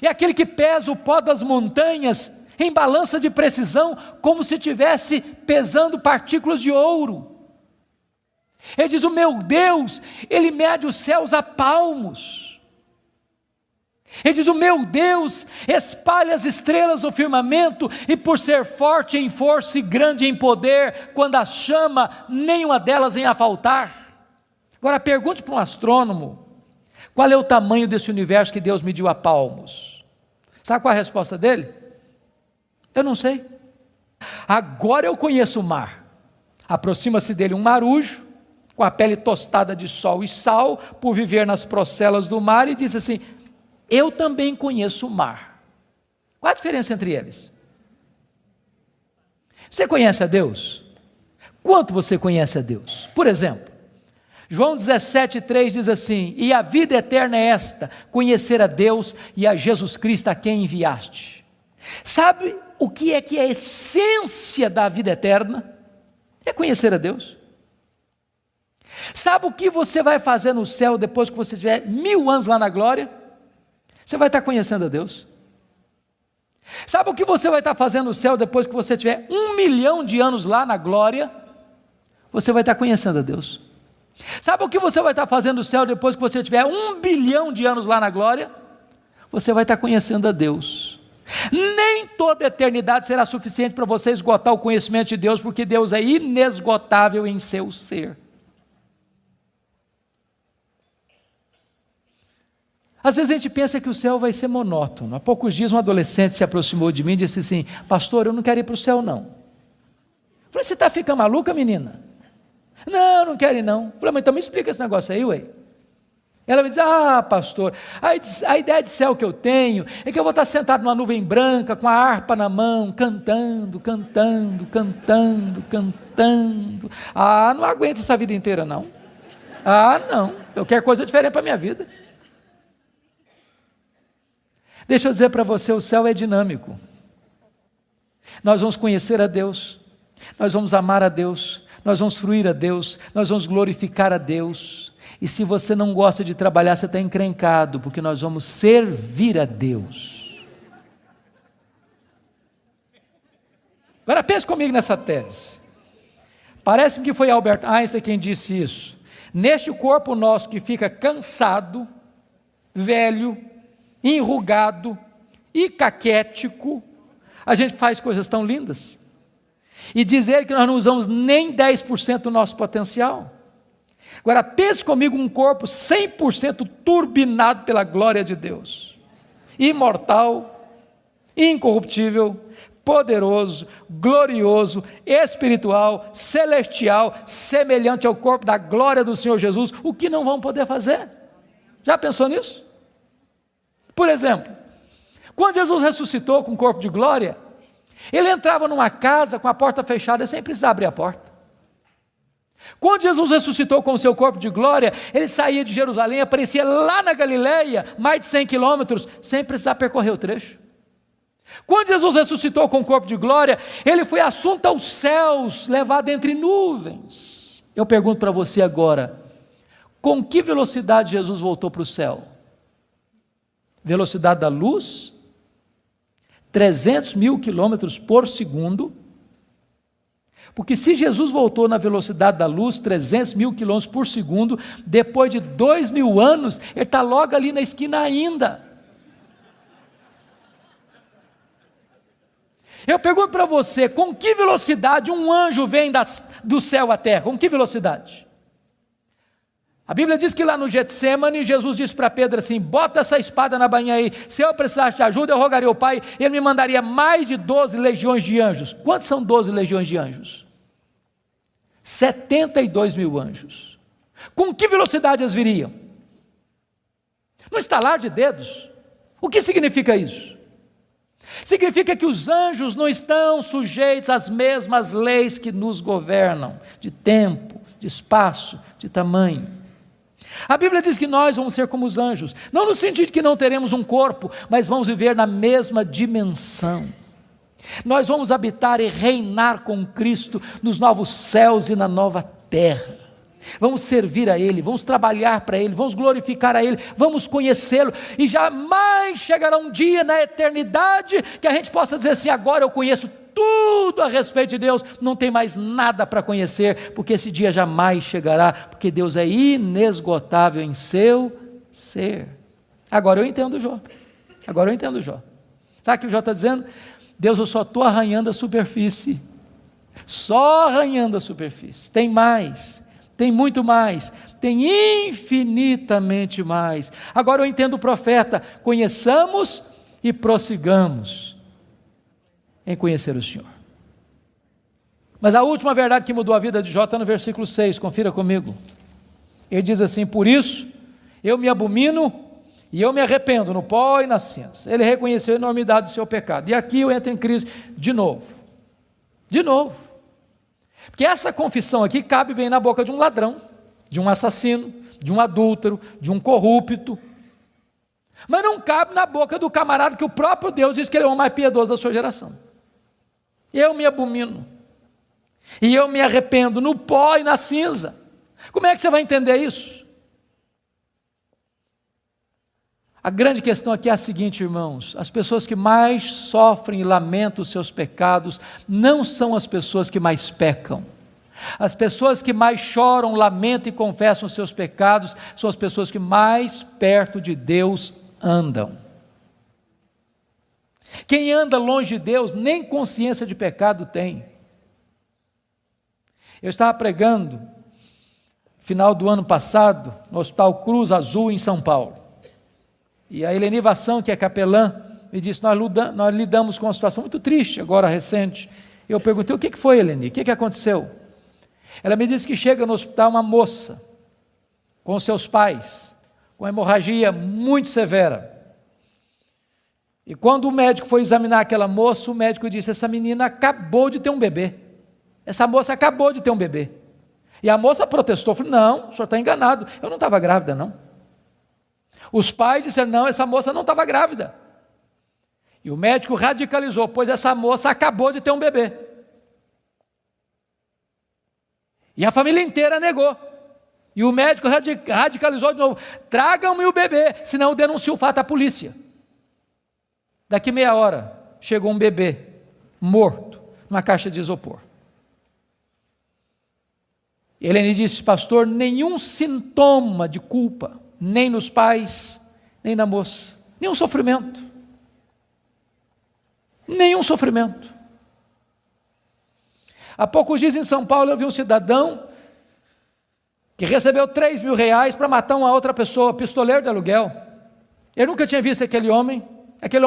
é aquele que pesa o pó das montanhas em balança de precisão, como se estivesse pesando partículas de ouro. Ele diz: o meu Deus, Ele mede os céus a palmos. Ele diz: o meu Deus espalha as estrelas no firmamento, e por ser forte em força e grande em poder, quando as chama, nenhuma delas vem a faltar. Agora pergunte para um astrônomo: qual é o tamanho desse universo que Deus mediu a palmos? Sabe qual é a resposta dele? Eu não sei. Agora eu conheço o mar. Aproxima-se dele um marujo, com a pele tostada de sol e sal, por viver nas procelas do mar, e diz assim: eu também conheço o mar. Qual a diferença entre eles? Você conhece a Deus? Quanto você conhece a Deus? Por exemplo, João 17,3 diz assim: e a vida eterna é esta, conhecer a Deus e a Jesus Cristo a quem enviaste. Sabe o que é a essência da vida eterna? É conhecer a Deus. Sabe o que você vai fazer no céu depois que você tiver 1000 anos lá na glória? Você vai estar conhecendo a Deus. Sabe o que você vai estar fazendo no céu depois que você tiver 1 milhão de anos lá na glória? Você vai estar conhecendo a Deus. Sabe o que você vai estar fazendo no céu depois que você tiver 1 bilhão de anos lá na glória? Você vai estar conhecendo a Deus. Nem toda a eternidade será suficiente para você esgotar o conhecimento de Deus, porque Deus é inesgotável em seu ser. Às vezes a gente pensa que o céu vai ser monótono. Há poucos dias um adolescente se aproximou de mim e disse assim: pastor, eu não quero ir para o céu não. Eu falei: você está ficando maluca, menina? Não quero ir não. Eu falei: mas então me explica esse negócio aí, ué. Ela me diz: pastor, a ideia de céu que eu tenho é que eu vou estar sentado numa nuvem branca, com a harpa na mão, cantando. Não aguento essa vida inteira não. Não, eu quero coisa diferente para a minha vida. Deixa eu dizer para você, o céu é dinâmico. Nós vamos conhecer a Deus, nós vamos amar a Deus, nós vamos fruir a Deus, nós vamos glorificar a Deus. E se você não gosta de trabalhar, você está encrencado, porque nós vamos servir a Deus. Agora pense comigo nessa tese. Parece-me que foi Albert Einstein quem disse isso. Neste corpo nosso que fica cansado, velho, enrugado e caquético, a gente faz coisas tão lindas. E dizer que nós não usamos nem 10% do nosso potencial. Agora pense comigo um corpo 100% turbinado pela glória de Deus, imortal, incorruptível, poderoso, glorioso, espiritual, celestial, semelhante ao corpo da glória do Senhor Jesus. O que não vamos poder fazer? Já pensou nisso? Por exemplo, quando Jesus ressuscitou com o corpo de glória, ele entrava numa casa com a porta fechada sem precisar abrir a porta. Quando Jesus ressuscitou com o seu corpo de glória, ele saía de Jerusalém, aparecia lá na Galileia, mais de 100 quilômetros, sem precisar percorrer o trecho. Quando Jesus ressuscitou com o corpo de glória, ele foi assunto aos céus, levado entre nuvens. Eu pergunto para você agora, com que velocidade Jesus voltou para o céu? Velocidade da luz? 300 mil quilômetros por segundo. Porque se Jesus voltou na velocidade da luz, 300 mil quilômetros por segundo, depois de 2000 anos, ele está logo ali na esquina ainda. Eu pergunto para você, com que velocidade um anjo vem do céu à terra? Com que velocidade? A Bíblia diz que lá no Getsêmani, Jesus disse para Pedro assim: bota essa espada na bainha aí, se eu precisasse de ajuda, eu rogaria ao Pai, ele me mandaria mais de 12 legiões de anjos. Quantos são 12 legiões de anjos? 72 mil anjos. Com que velocidade eles viriam? No estalar de dedos. O que significa isso? Significa que os anjos não estão sujeitos às mesmas leis que nos governam, de tempo, de espaço, de tamanho. A Bíblia diz que nós vamos ser como os anjos, não no sentido de que não teremos um corpo, mas vamos viver na mesma dimensão. Nós vamos habitar e reinar com Cristo nos novos céus e na nova terra. Vamos servir a Ele, vamos trabalhar para Ele, vamos glorificar a Ele, vamos conhecê-lo, e jamais chegará um dia na eternidade que a gente possa dizer assim: agora eu conheço tudo a respeito de Deus, não tem mais nada para conhecer, porque esse dia jamais chegará, porque Deus é inesgotável em seu ser. Agora eu entendo Jó. Sabe o que o Jó está dizendo? Deus, eu só estou arranhando a superfície, só arranhando a superfície. Tem mais, tem muito mais, tem infinitamente mais. Agora eu entendo o profeta: conheçamos e prossigamos em conhecer o Senhor. Mas a última verdade que mudou a vida de Jó está no versículo 6, confira comigo. Ele diz assim: por isso eu me abomino e eu me arrependo no pó e na cinza. Ele reconheceu a enormidade do seu pecado. E aqui eu entro em crise de novo. Porque essa confissão aqui cabe bem na boca de um ladrão, de um assassino, de um adúltero, de um corrupto. Mas não cabe na boca do camarada que o próprio Deus diz que ele é o mais piedoso da sua geração. Eu me abomino. E eu me arrependo no pó e na cinza. Como é que você vai entender isso? A grande questão aqui é a seguinte, irmãos: as pessoas que mais sofrem e lamentam os seus pecados não são as pessoas que mais pecam. As pessoas que mais choram, lamentam e confessam os seus pecados são as pessoas que mais perto de Deus andam. Quem anda longe de Deus, nem consciência de pecado tem. Eu estava pregando, final do ano passado, no Hospital Cruz Azul, em São Paulo. E a Eleni Vassão, que é capelã, me disse, nós lidamos com uma situação muito triste, agora recente. Eu perguntei, o que foi, Eleni? O que aconteceu? Ela me disse que chega no hospital uma moça, com seus pais, com hemorragia muito severa. E quando o médico foi examinar aquela moça, o médico disse, essa menina acabou de ter um bebê. Essa moça acabou de ter um bebê. E a moça protestou, falou, não, o senhor está enganado, eu não estava grávida não. Os pais disseram, não, essa moça não estava grávida. E o médico radicalizou, pois essa moça acabou de ter um bebê. E a família inteira negou. E o médico radicalizou de novo, tragam-me o bebê, senão eu denuncio o fato à polícia. Daqui meia hora, chegou um bebê, morto, numa caixa de isopor. E Helene disse, pastor, nenhum sintoma de culpa, nem nos pais, nem na moça, nenhum sofrimento. Nenhum sofrimento. Há poucos dias em São Paulo eu vi um cidadão que recebeu R$3.000 para matar uma outra pessoa, pistoleiro de aluguel. Eu nunca tinha visto aquele homem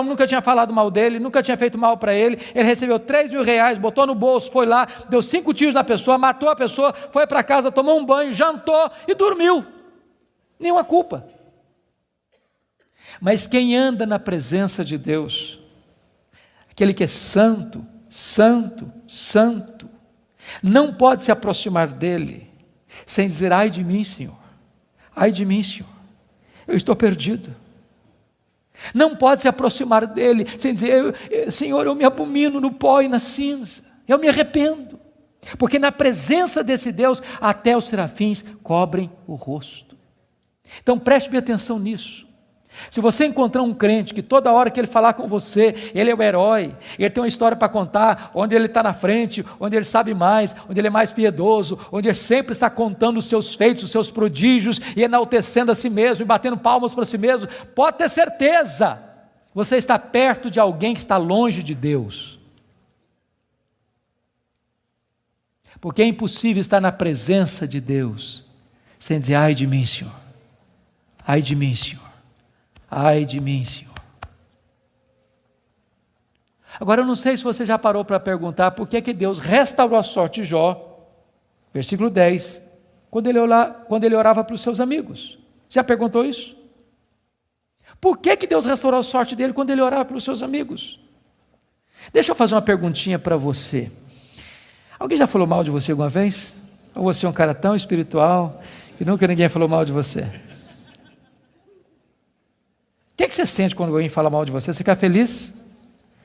nunca tinha falado mal dele, nunca tinha feito mal para ele. Ele recebeu R$3.000, botou no bolso, foi lá, deu 5 tiros na pessoa, matou a pessoa, foi para casa, tomou um banho, jantou e dormiu. Nenhuma culpa. Mas quem anda na presença de Deus, aquele que é santo, santo, santo, não pode se aproximar dele sem dizer, ai de mim, Senhor, ai de mim, Senhor, eu estou perdido. Não pode se aproximar dele sem dizer, Senhor, eu me abomino no pó e na cinza, eu me arrependo, porque na presença desse Deus, até os serafins cobrem o rosto. Então preste bem atenção nisso. Se você encontrar um crente que toda hora que ele falar com você, ele é o herói, ele tem uma história para contar, onde ele está na frente, onde ele sabe mais, onde ele é mais piedoso, onde ele sempre está contando os seus feitos, os seus prodígios, e enaltecendo a si mesmo, e batendo palmas para si mesmo, pode ter certeza, você está perto de alguém que está longe de Deus. Porque é impossível estar na presença de Deus, sem dizer, ai de mim, Senhor, ai de mim, Senhor. Ai de mim, Senhor. Agora eu não sei se você já parou para perguntar por que Deus restaurou a sorte de Jó, versículo 10, quando ele orava para os seus amigos. Já perguntou isso? Por que Deus restaurou a sorte dele quando ele orava pelos seus amigos? Deixa eu fazer uma perguntinha para você. Alguém já falou mal de você alguma vez? Ou você é um cara tão espiritual que nunca ninguém falou mal de você? O que você sente quando alguém fala mal de você? Você fica feliz?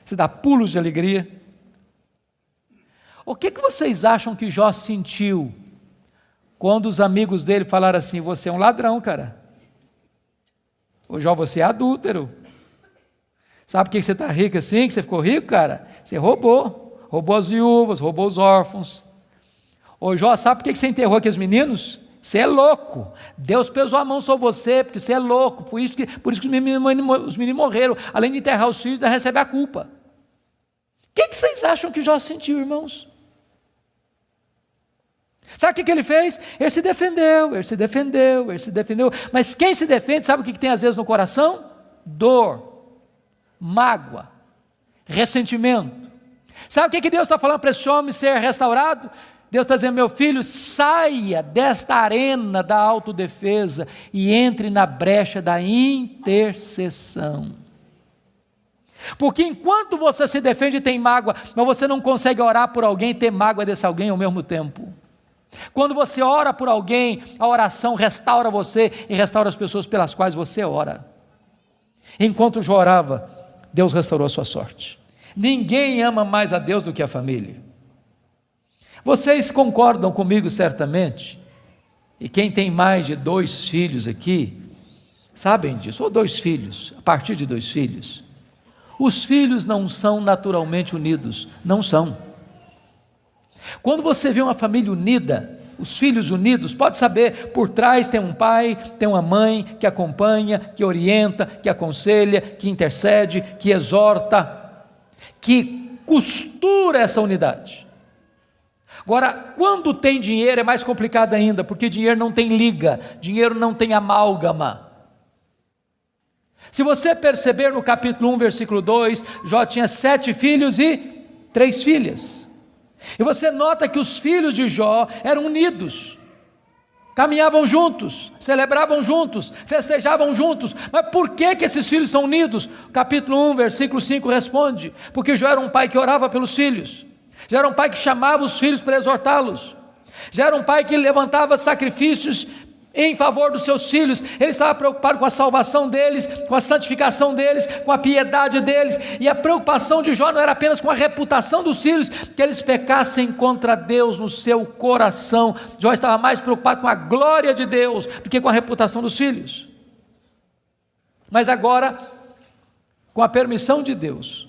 Você dá pulos de alegria? O que vocês acham que Jó sentiu quando os amigos dele falaram assim, você é um ladrão, cara? Ô Jó, você é adúltero. Sabe por que você está rico assim, que você ficou rico, cara? Você roubou as viúvas, roubou os órfãos. Ô Jó, sabe por que você enterrou aqueles meninos? Você é louco, Deus pesou a mão sobre você, porque você é louco, por isso que os meninos morreram, além de enterrar os filhos, ainda recebe a culpa. O que vocês acham que Jó sentiu, irmãos? Sabe o que ele fez? Ele se defendeu, mas quem se defende, sabe o que tem às vezes no coração? Dor, mágoa, ressentimento. Sabe o que Deus está falando para esse homem ser restaurado? Deus está dizendo, meu filho, saia desta arena da autodefesa e entre na brecha da intercessão. Porque enquanto você se defende e tem mágoa, mas você não consegue orar por alguém e ter mágoa desse alguém ao mesmo tempo. Quando você ora por alguém, a oração restaura você e restaura as pessoas pelas quais você ora. Enquanto Jó orava, Deus restaurou a sua sorte. Ninguém ama mais a Deus do que a família. Vocês concordam comigo certamente, e quem tem mais de 2 filhos aqui, sabem disso, ou 2 filhos, a partir de 2 filhos, os filhos não são naturalmente unidos, não são. Quando você vê uma família unida, os filhos unidos, pode saber, por trás tem um pai, tem uma mãe que acompanha, que orienta, que aconselha, que intercede, que exorta. que costura essa unidade. Agora, quando tem dinheiro é mais complicado ainda, porque dinheiro não tem liga, dinheiro não tem amálgama. Se você perceber no capítulo 1, versículo 2, Jó tinha 7 filhos e 3 filhas. E você nota que os filhos de Jó eram unidos, caminhavam juntos, celebravam juntos, festejavam juntos. Mas por que esses filhos são unidos? Capítulo 1, versículo 5 responde: porque Jó era um pai que orava pelos filhos, já era um pai que chamava os filhos para exortá-los, já era um pai que levantava sacrifícios em favor dos seus filhos. Ele estava preocupado com a salvação deles, com a santificação deles, com a piedade deles. E a preocupação de Jó não era apenas com a reputação dos filhos, que eles pecassem contra Deus no seu coração. Jó estava mais preocupado com a glória de Deus do que com a reputação dos filhos. Mas agora, com a permissão de Deus,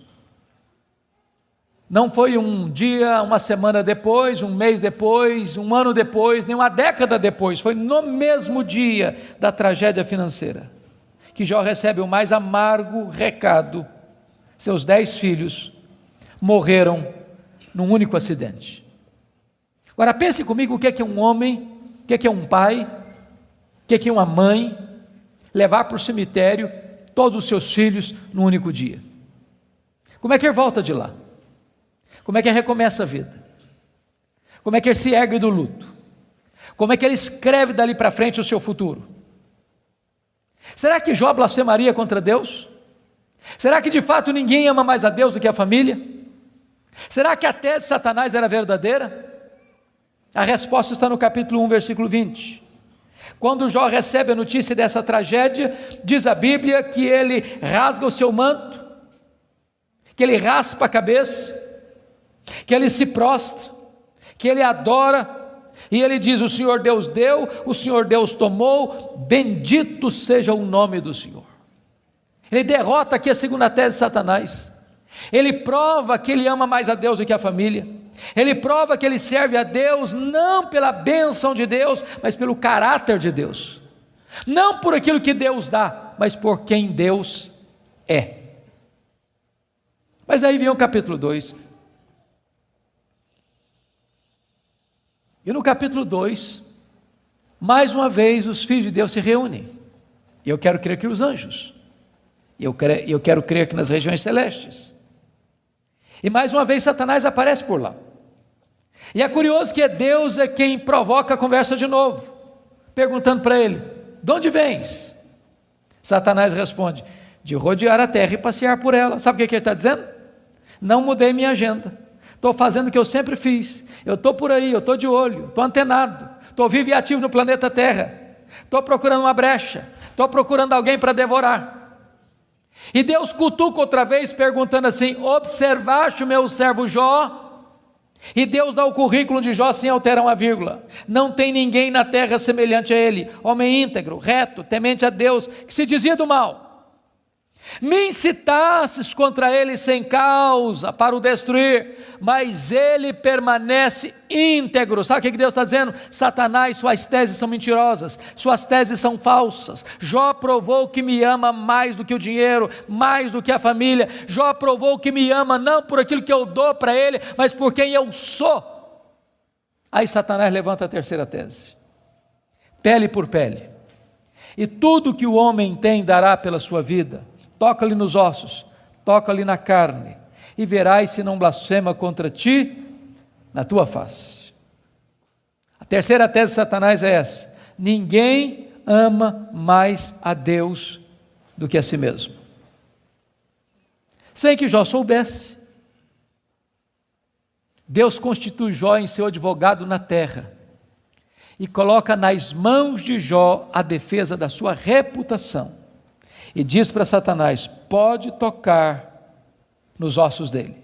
não foi um dia, uma semana depois, um mês depois, um ano depois, nem uma década depois, foi no mesmo dia da tragédia financeira, que Jó recebe o mais amargo recado: seus 10 filhos morreram num único acidente. Agora pense comigo o que é um homem, o que é um pai, o que é uma mãe, levar para o cemitério todos os seus filhos num único dia. Como é que ele volta de lá? Como é que ele recomeça a vida? Como é que ele se ergue do luto? Como é que ele escreve dali para frente o seu futuro? Será que Jó blasfemaria contra Deus? Será que de fato ninguém ama mais a Deus do que a família? Será que a tese de Satanás era verdadeira? A resposta está no capítulo 1, versículo 20. Quando Jó recebe a notícia dessa tragédia, diz a Bíblia que ele rasga o seu manto, que ele raspa a cabeça, que ele se prostra, que ele adora, e ele diz: o Senhor Deus deu, o Senhor Deus tomou, bendito seja o nome do Senhor. Ele derrota aqui a segunda tese de Satanás. Ele prova que ele ama mais a Deus do que a família. Ele prova que ele serve a Deus não pela bênção de Deus, mas pelo caráter de Deus, não por aquilo que Deus dá, mas por quem Deus é. Mas aí vem o capítulo 2. E no capítulo 2, mais uma vez os filhos de Deus se reúnem. E eu quero crer que os anjos, eu quero crer que nas regiões celestes. E mais uma vez Satanás aparece por lá. E é curioso que Deus é quem provoca a conversa de novo, perguntando para ele: de onde vens? Satanás responde: de rodear a terra e passear por ela. Sabe o que ele está dizendo? Não mudei minha agenda, estou fazendo o que eu sempre fiz, eu estou por aí, eu estou de olho, estou antenado, estou vivo e ativo no planeta Terra, estou procurando uma brecha, estou procurando alguém para devorar. E Deus cutuca outra vez, perguntando assim: observaste o meu servo Jó? E Deus dá o currículo de Jó sem alterar uma vírgula: não tem ninguém na terra semelhante a ele, homem íntegro, reto, temente a Deus, que se dizia do mal. Me incitasses contra ele sem causa para o destruir, mas ele permanece íntegro. Sabe o que Deus está dizendo? Satanás, suas teses são mentirosas, suas teses são falsas. Jó provou que me ama mais do que o dinheiro, mais do que a família. Jó provou que me ama não por aquilo que eu dou para ele, mas por quem eu sou. Aí Satanás levanta a terceira tese: pele por pele, e tudo que o homem tem dará pela sua vida. Toca-lhe nos ossos, toca-lhe na carne, e verás se não blasfema contra ti na tua face. A terceira tese de Satanás é essa: ninguém ama mais a Deus do que a si mesmo. Sem que Jó soubesse, Deus constitui Jó em seu advogado na terra, e coloca nas mãos de Jó a defesa da sua reputação. E diz para Satanás: pode tocar nos ossos dele,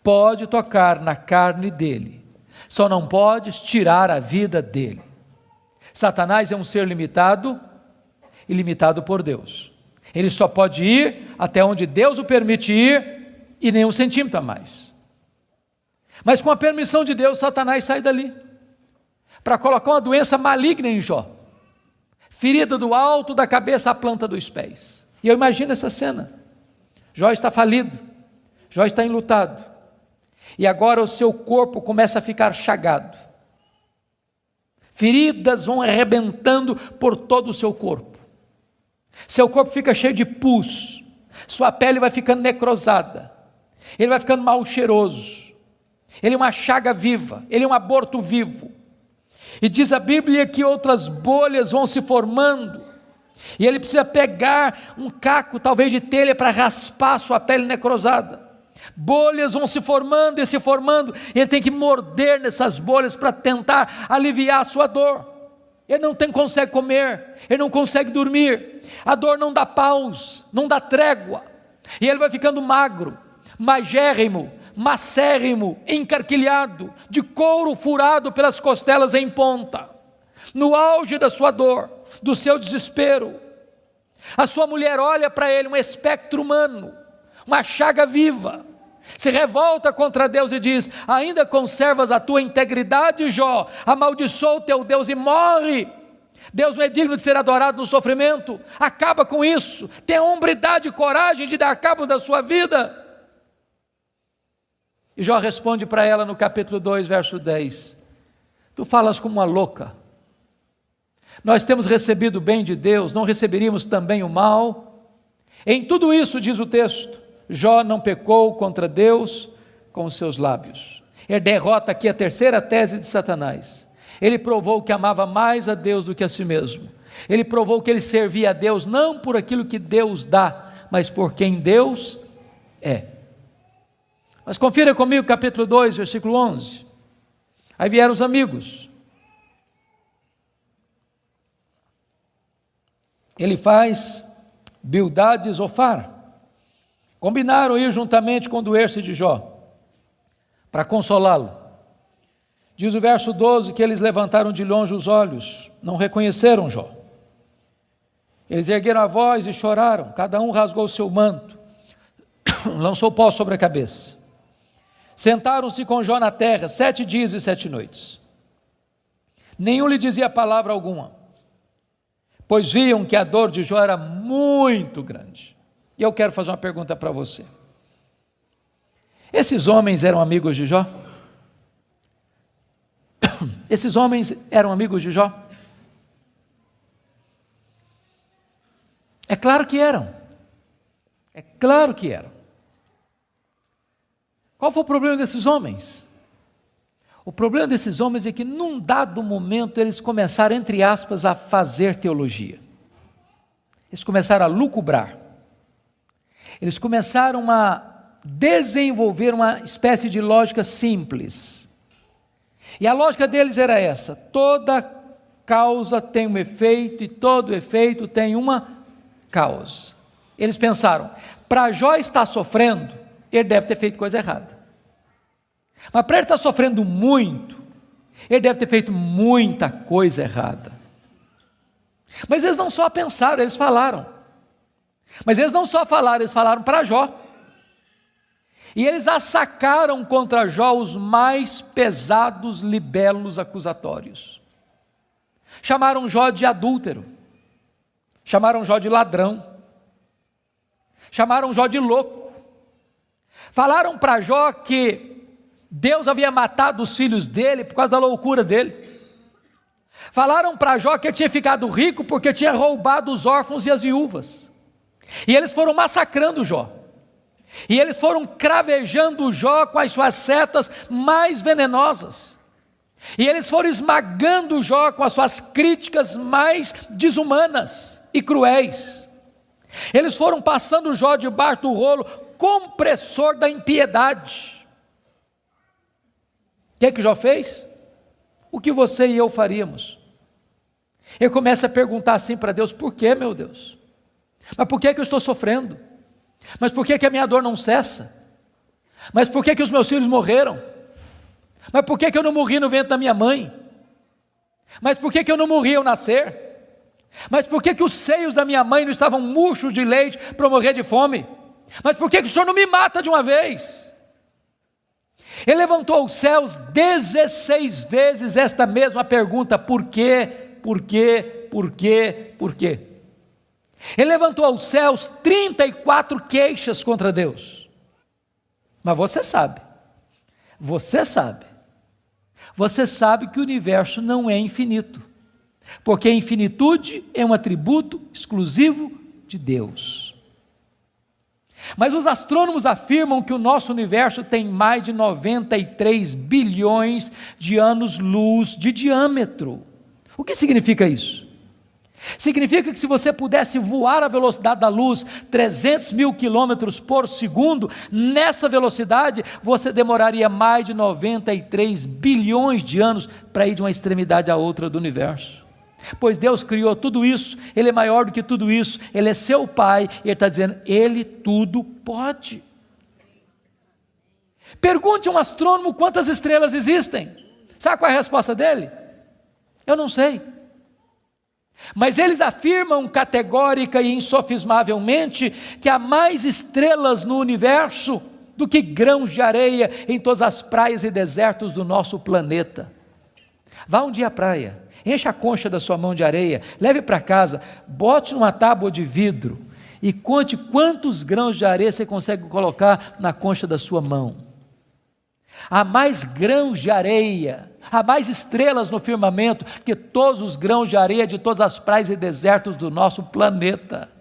pode tocar na carne dele, só não podes tirar a vida dele. Satanás é um ser limitado e limitado por Deus. Ele só pode ir até onde Deus o permite ir, e nem um centímetro a mais. Mas com a permissão de Deus, Satanás sai dali para colocar uma doença maligna em Jó, ferida do alto da cabeça à planta dos pés. E eu imagino essa cena: Jó está falido, Jó está enlutado, e agora o seu corpo começa a ficar chagado, feridas vão arrebentando por todo o seu corpo fica cheio de pus, sua pele vai ficando necrosada, ele vai ficando mal cheiroso, ele é uma chaga viva, ele é um aborto vivo, e diz a Bíblia que outras bolhas vão se formando, e ele precisa pegar um caco, talvez de telha, para raspar sua pele necrosada, bolhas vão se formando, e ele tem que morder nessas bolhas, para tentar aliviar a sua dor, ele não consegue comer, ele não consegue dormir, a dor não dá pausa, não dá trégua, e ele vai ficando magro, magérrimo, macérrimo, encarquilhado, de couro furado pelas costelas em ponta, no auge da sua dor, do seu desespero. A sua mulher olha para ele, um espectro humano, uma chaga viva, se revolta contra Deus e diz: ainda conservas a tua integridade, Jó? Amaldiçoa o teu Deus e morre. Deus não é digno de ser adorado no sofrimento, acaba com isso, tenha hombridade e coragem de dar cabo da sua vida. E Jó responde para ela no capítulo 2, verso 10, tu falas como uma louca, nós temos recebido o bem de Deus, não receberíamos também o mal? Em tudo isso, diz o texto, Jó não pecou contra Deus com os seus lábios. Ele derrota aqui a terceira tese de Satanás. Ele provou que amava mais a Deus do que a si mesmo. Ele provou que ele servia a Deus não por aquilo que Deus dá, mas por quem Deus é. Mas confira comigo capítulo 2, versículo 11. Aí vieram os amigos. Ele faz Bildade e Zofar. Combinaram ir juntamente condoer-se de Jó, para consolá-lo. Diz o verso 12 que eles levantaram de longe os olhos, não reconheceram Jó. Eles ergueram a voz e choraram, cada um rasgou o seu manto, lançou pó sobre a cabeça. Sentaram-se com Jó na terra 7 dias e 7 noites. Nenhum lhe dizia palavra alguma, pois viam que a dor de Jó era muito grande. E eu quero fazer uma pergunta para você. Esses homens eram amigos de Jó? Esses homens eram amigos de Jó? É claro que eram. É claro que eram. Qual foi o problema desses homens? O problema desses homens é que num dado momento eles começaram, entre aspas, a fazer teologia. Eles começaram a lucubrar. Eles começaram a desenvolver uma espécie de lógica simples. E a lógica deles era essa: toda causa tem um efeito e todo efeito tem uma causa. Eles pensaram, para Jó estar sofrendo, ele deve ter feito coisa errada. Mas para ele estar sofrendo muito, ele deve ter feito muita coisa errada. Mas eles não só pensaram, eles falaram. Mas eles não só falaram, eles falaram para Jó. E eles assacaram contra Jó os mais pesados libelos acusatórios. Chamaram Jó de adúltero, chamaram Jó de ladrão, chamaram Jó de louco. Falaram para Jó que Deus havia matado os filhos dele por causa da loucura dele. Falaram para Jó que ele tinha ficado rico porque tinha roubado os órfãos e as viúvas. E eles foram massacrando Jó. E eles foram cravejando Jó com as suas setas mais venenosas. E eles foram esmagando Jó com as suas críticas mais desumanas e cruéis. Eles foram passando Jó debaixo do rolo compressor da impiedade. O que Jó fez? O que você e eu faríamos? Ele começa a perguntar assim para Deus: por que, meu Deus? Mas por que eu estou sofrendo? Mas por que a minha dor não cessa? Mas por que os meus filhos morreram? Mas por que eu não morri no ventre da minha mãe? Mas por que eu não morri ao nascer? Mas por que os seios da minha mãe não estavam murchos de leite para eu morrer de fome? Mas por que o Senhor não me mata de uma vez? Ele levantou aos céus 16 vezes esta mesma pergunta: por quê, por quê, por quê, por quê? Ele levantou aos céus 34 queixas contra Deus. Mas você sabe que o universo não é infinito, porque a infinitude é um atributo exclusivo de Deus. Mas os astrônomos afirmam que o nosso universo tem mais de 93 bilhões de anos-luz de diâmetro. O que significa isso? Significa que se você pudesse voar à velocidade da luz, 300 mil quilômetros por segundo, nessa velocidade você demoraria mais de 93 bilhões de anos para ir de uma extremidade à outra do universo. Pois Deus criou tudo isso, Ele é maior do que tudo isso, Ele é seu Pai, e Ele está dizendo, Ele tudo pode. Pergunte a um astrônomo quantas estrelas existem. Sabe qual é a resposta dele? Eu não sei. Mas eles afirmam categórica e insofismavelmente que há mais estrelas no universo do que grãos de areia em todas as praias e desertos do nosso planeta. Vá um dia à praia, encha a concha da sua mão de areia, leve para casa, bote numa tábua de vidro e conte quantos grãos de areia você consegue colocar na concha da sua mão. Há mais grãos de areia, há mais estrelas no firmamento que todos os grãos de areia de todas as praias e desertos do nosso planeta.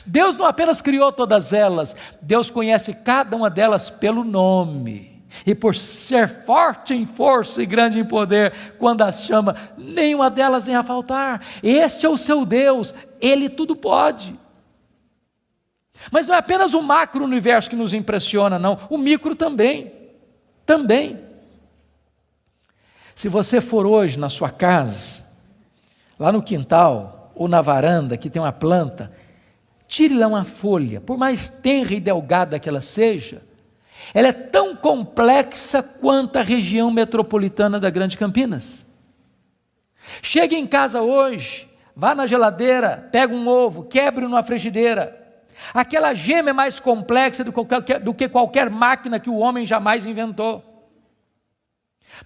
Deus não apenas criou todas elas, Deus conhece cada uma delas pelo nome. E por ser forte em força e grande em poder, quando as chama, nenhuma delas vem a faltar. Este é o seu Deus, Ele tudo pode. Mas não é apenas o macro-universo que nos impressiona, não, o micro também. Se você for hoje na sua casa, lá no quintal ou na varanda que tem uma planta, tire lá uma folha, por mais tenra e delgada que ela seja, ela é tão complexa quanto a região metropolitana da Grande Campinas. Chegue em casa hoje, vá na geladeira, pega um ovo, quebre numa frigideira. Aquela gema é mais complexa do que qualquer máquina que o homem jamais inventou.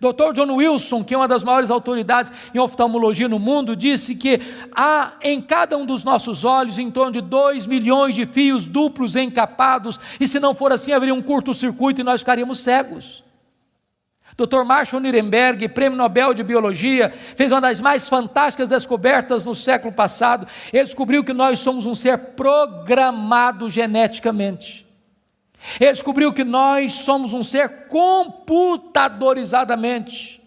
Dr. John Wilson, que é uma das maiores autoridades em oftalmologia no mundo, disse que há em cada um dos nossos olhos em torno de 2 milhões de fios duplos encapados, e se não for assim haveria um curto-circuito e nós ficaríamos cegos. Dr. Marshall Nirenberg, prêmio Nobel de Biologia, fez uma das mais fantásticas descobertas no século passado. Ele descobriu que nós somos um ser programado geneticamente. Ele descobriu que nós somos um ser computadorizadamente,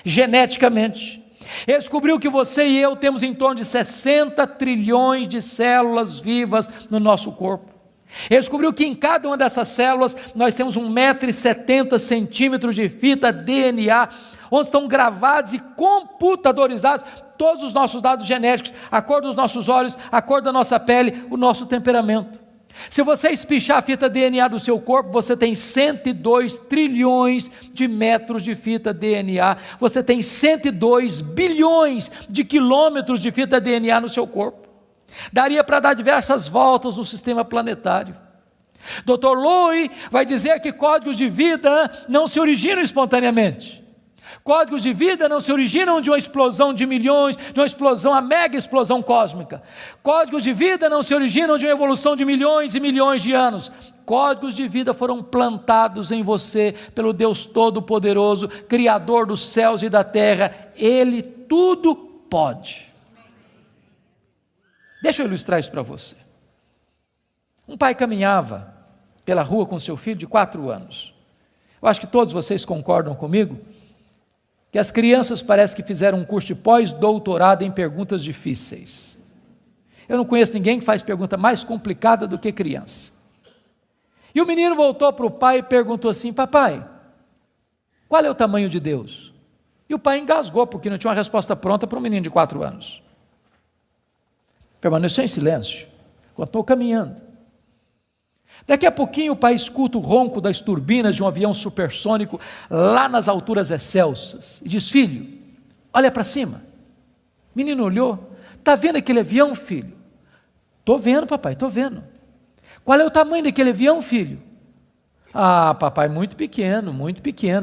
geneticamente. Ele descobriu que você e eu temos em torno de 60 trilhões de células vivas no nosso corpo. Ele descobriu que em cada uma dessas células nós temos 1,70 m de fita DNA, onde estão gravados e computadorizados todos os nossos dados genéticos, a cor dos nossos olhos, a cor da nossa pele, o nosso temperamento. Se você espichar a fita DNA do seu corpo, você tem 102 trilhões de metros de fita DNA, você tem 102 bilhões de quilômetros de fita DNA no seu corpo. Daria para dar diversas voltas no sistema planetário. Dr. Lowy vai dizer que códigos de vida não se originam espontaneamente. Códigos de vida não se originam de uma explosão de milhões, de uma explosão, a mega explosão cósmica. Códigos de vida não se originam de uma evolução de milhões e milhões de anos. Códigos de vida foram plantados em você pelo Deus Todo-Poderoso, Criador dos céus e da terra. Ele tudo pode. Deixa eu ilustrar isso para você. Um pai caminhava pela rua com seu filho de 4 anos. Eu acho que todos vocês concordam comigo que as crianças parece que fizeram um curso de pós-doutorado em perguntas difíceis. Eu não conheço ninguém que faz pergunta mais complicada do que criança. E o menino voltou para o pai e perguntou assim: papai, qual é o tamanho de Deus? E o pai engasgou, porque não tinha uma resposta pronta para um menino de 4 anos. Permaneceu em silêncio, continuou caminhando. Daqui a pouquinho o pai escuta o ronco das turbinas de um avião supersônico lá nas alturas excelsas e diz: filho, olha para cima. O menino olhou: está vendo aquele avião, filho? Estou vendo, papai, estou vendo. Qual é o tamanho daquele avião, filho? Ah, papai, muito pequeno,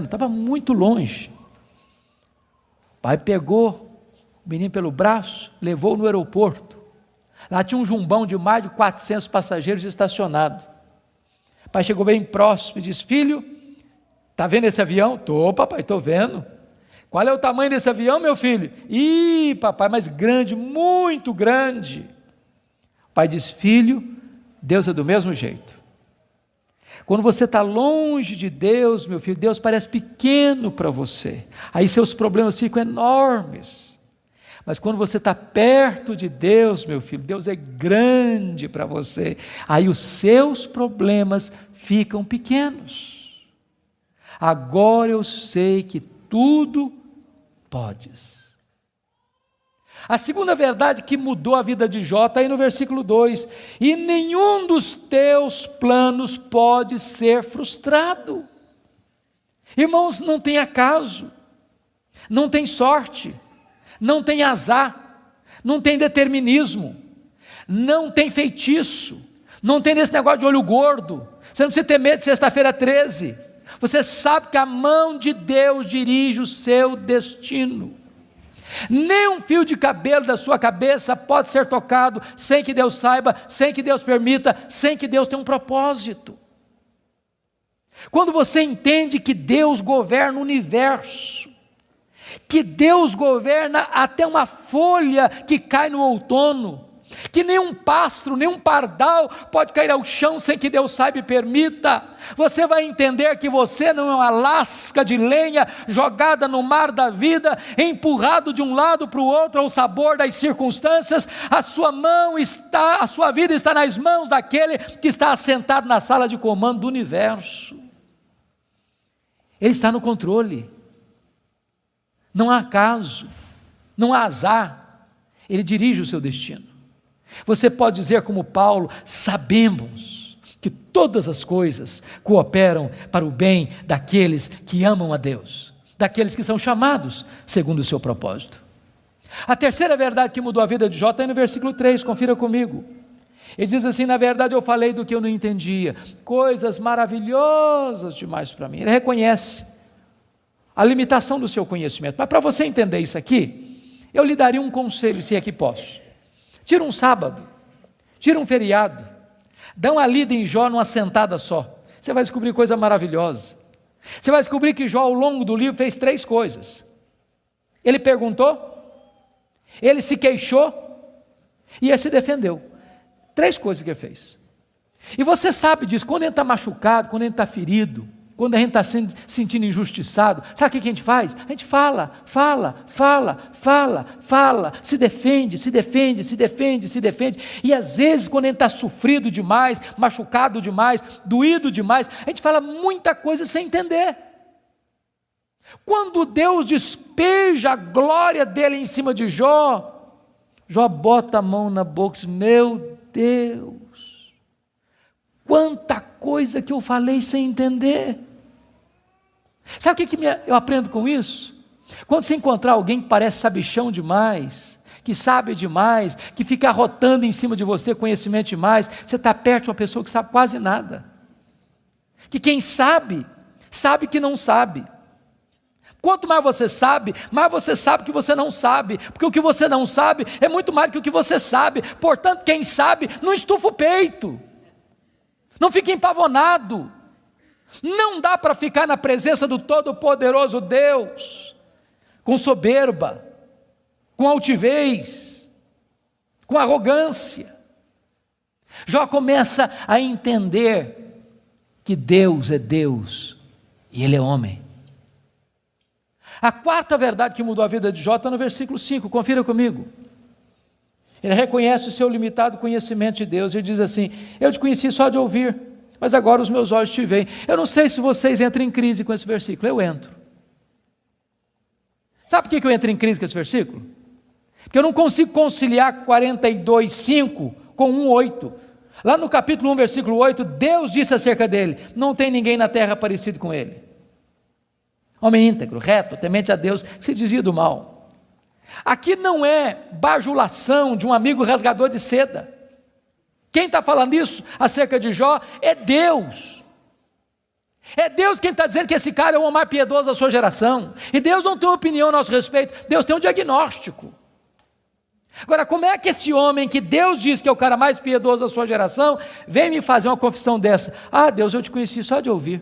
estava muito longe. O pai pegou o menino pelo braço, levou-o no aeroporto. Lá tinha um jumbão de mais de 400 passageiros estacionado. pai chegou bem próximo e disse: filho, está vendo esse avião? Estou, papai, estou vendo. Qual é o tamanho desse avião, meu filho? Ih, papai, mas grande, muito grande. O pai disse: filho, Deus é do mesmo jeito. Quando você está longe de Deus, meu filho, Deus parece pequeno para você. Aí seus problemas ficam enormes. Mas quando você está perto de Deus, meu filho, Deus é grande para você. Aí os seus problemas ficam pequenos. Agora eu sei que tudo podes. A segunda verdade que mudou a vida de Jó está aí no versículo 2: e nenhum dos teus planos pode ser frustrado. Irmãos, não tem acaso, não tem sorte, não tem azar, não tem determinismo, não tem feitiço, não tem esse negócio de olho gordo. Você não precisa ter medo de sexta-feira 13. Você sabe que a mão de Deus dirige o seu destino. Nem um fio de cabelo da sua cabeça pode ser tocado sem que Deus saiba, sem que Deus permita, sem que Deus tenha um propósito. Quando você entende que Deus governa o universo, que Deus governa até uma folha que cai no outono, que nenhum pássaro, nenhum pardal pode cair ao chão sem que Deus saiba e permita, você vai entender que você não é uma lasca de lenha jogada no mar da vida, empurrado de um lado para o outro ao sabor das circunstâncias. A sua vida está nas mãos daquele que está assentado na sala de comando do universo. Ele está no controle. Não há acaso, não há azar, ele dirige o seu destino. Você pode dizer como Paulo: sabemos que todas as coisas cooperam para o bem daqueles que amam a Deus, daqueles que são chamados segundo o seu propósito. A terceira verdade que mudou a vida de Jó está aí no versículo 3, confira comigo. Ele diz assim: na verdade eu falei do que eu não entendia, coisas maravilhosas demais para mim. Ele reconhece a limitação do seu conhecimento, mas para você entender isso aqui, eu lhe daria um conselho, se é que posso. Tira um sábado, tira um feriado, dá uma lida em Jó numa sentada só, você vai descobrir coisa maravilhosa. Você vai descobrir que Jó, ao longo do livro, fez 3 coisas. Ele perguntou, ele se queixou e ele se defendeu. 3 coisas que ele fez. E você sabe disso, quando ele está machucado, quando ele está ferido, quando a gente está se sentindo injustiçado, sabe o que a gente faz? A gente fala, se defende, e às vezes quando a gente está sofrido demais, machucado demais, doído demais, a gente fala muita coisa sem entender. Quando Deus despeja a glória dele em cima de Jó, Jó bota a mão na boca e diz: meu Deus, quanta coisa que eu falei sem entender. Sabe o que eu aprendo com isso? Quando você encontrar alguém que parece sabichão demais, que sabe demais, que fica arrotando em cima de você conhecimento demais, você está perto de uma pessoa que sabe quase nada. Que quem sabe, sabe que não sabe. Quanto mais você sabe que você não sabe, porque o que você não sabe é muito mais do que o que você sabe. Portanto, quem sabe, não estufa o peito, não fica empavonado. Não dá para ficar na presença do Todo-Poderoso Deus com soberba, com altivez, com arrogância. Jó começa a entender que Deus é Deus e Ele é homem. A quarta verdade que mudou a vida de Jó está no versículo 5, confira comigo. Ele reconhece o seu limitado conhecimento de Deus e diz assim: eu te conheci só de ouvir, mas agora os meus olhos te veem. Eu não sei se vocês entram em crise com esse versículo, eu entro. Sabe por que eu entro em crise com esse versículo? Porque eu não consigo conciliar 42:5 com 1:8. Lá no capítulo 1, versículo 8, Deus disse acerca dele: não tem ninguém na terra parecido com ele. Homem íntegro, reto, temente a Deus, que se desvia do mal. Aqui não é bajulação de um amigo rasgador de seda. Quem está falando isso acerca de Jó é Deus. É Deus quem está dizendo que esse cara é o homem mais piedoso da sua geração. E Deus não tem uma opinião a nosso respeito, Deus tem um diagnóstico. Agora, como é que esse homem, que Deus diz que é o cara mais piedoso da sua geração, vem me fazer uma confissão dessa? Ah, Deus, eu te conheci só de ouvir,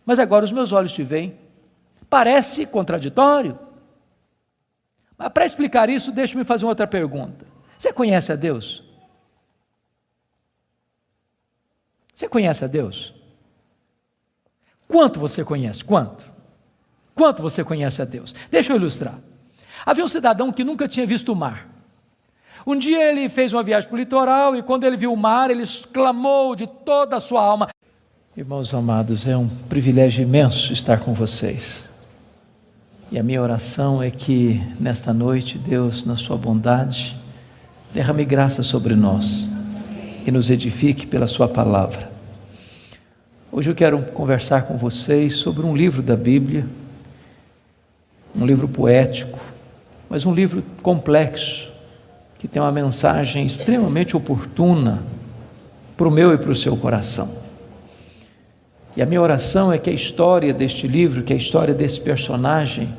mas agora os meus olhos te veem. Parece contraditório. Mas para explicar isso, deixe-me fazer uma outra pergunta. Você conhece a Deus? Você conhece a Deus? Quanto você conhece? Quanto? Quanto você conhece a Deus? Deixa eu ilustrar. Havia um cidadão que nunca tinha visto o mar. Um dia ele fez uma viagem para o litoral e quando ele viu o mar, ele exclamou de toda a sua alma: irmãos amados, é um privilégio imenso estar com vocês. E a minha oração é que nesta noite Deus, na sua bondade, derrame graça sobre nós e nos edifique pela sua palavra. Hoje eu quero conversar com vocês sobre um livro da Bíblia, um livro poético, mas um livro complexo, que tem uma mensagem extremamente oportuna para o meu e para o seu coração. E a minha oração é que a história deste livro, que a história desse personagem,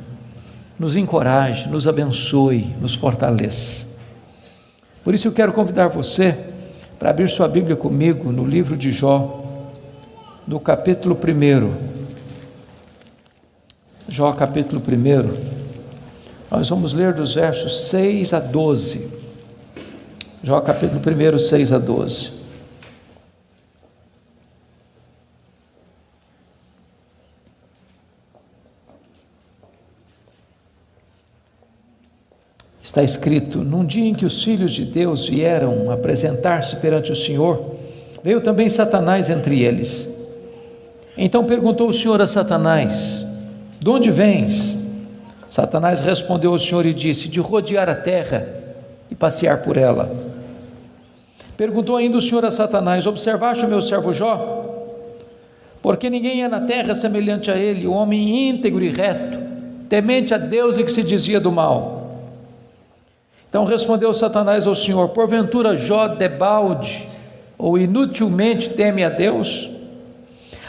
nos encoraje, nos abençoe, nos fortaleça. Por isso eu quero convidar você para abrir sua Bíblia comigo no livro de Jó, no capítulo 1. Jó, capítulo 1. Nós vamos ler dos versos 6 a 12. Jó, capítulo 1, 6 a 12. Está escrito: num dia em que os filhos de Deus vieram apresentar-se perante o Senhor, veio também Satanás entre eles. Então perguntou o Senhor a Satanás: de onde vens? Satanás respondeu ao Senhor e disse: de rodear a terra e passear por ela. Perguntou ainda o Senhor a Satanás: observaste o meu servo Jó? Porque ninguém é na terra semelhante a ele, um homem íntegro e reto, temente a Deus e que se desvia do mal. Então respondeu Satanás ao Senhor: porventura Jó debalde ou inutilmente teme a Deus?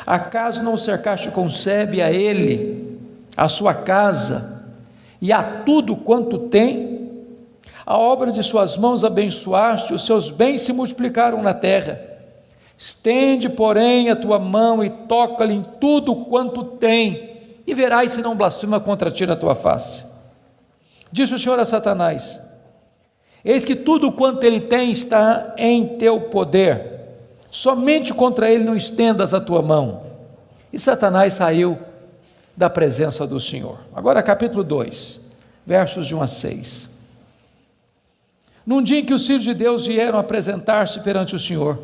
Acaso não cercaste com sebe a ele, a sua casa e a tudo quanto tem? A obra de suas mãos abençoaste, os seus bens se multiplicaram na terra. Estende, porém, a tua mão e toca-lhe em tudo quanto tem, e verás se não blasfema contra ti na tua face. Disse o Senhor a Satanás: eis que tudo quanto ele tem está em teu poder, somente contra ele não estendas a tua mão. E Satanás saiu da presença do Senhor. Agora capítulo 2, versos de 1 a 6. Num dia em que os filhos de Deus vieram apresentar-se perante o Senhor,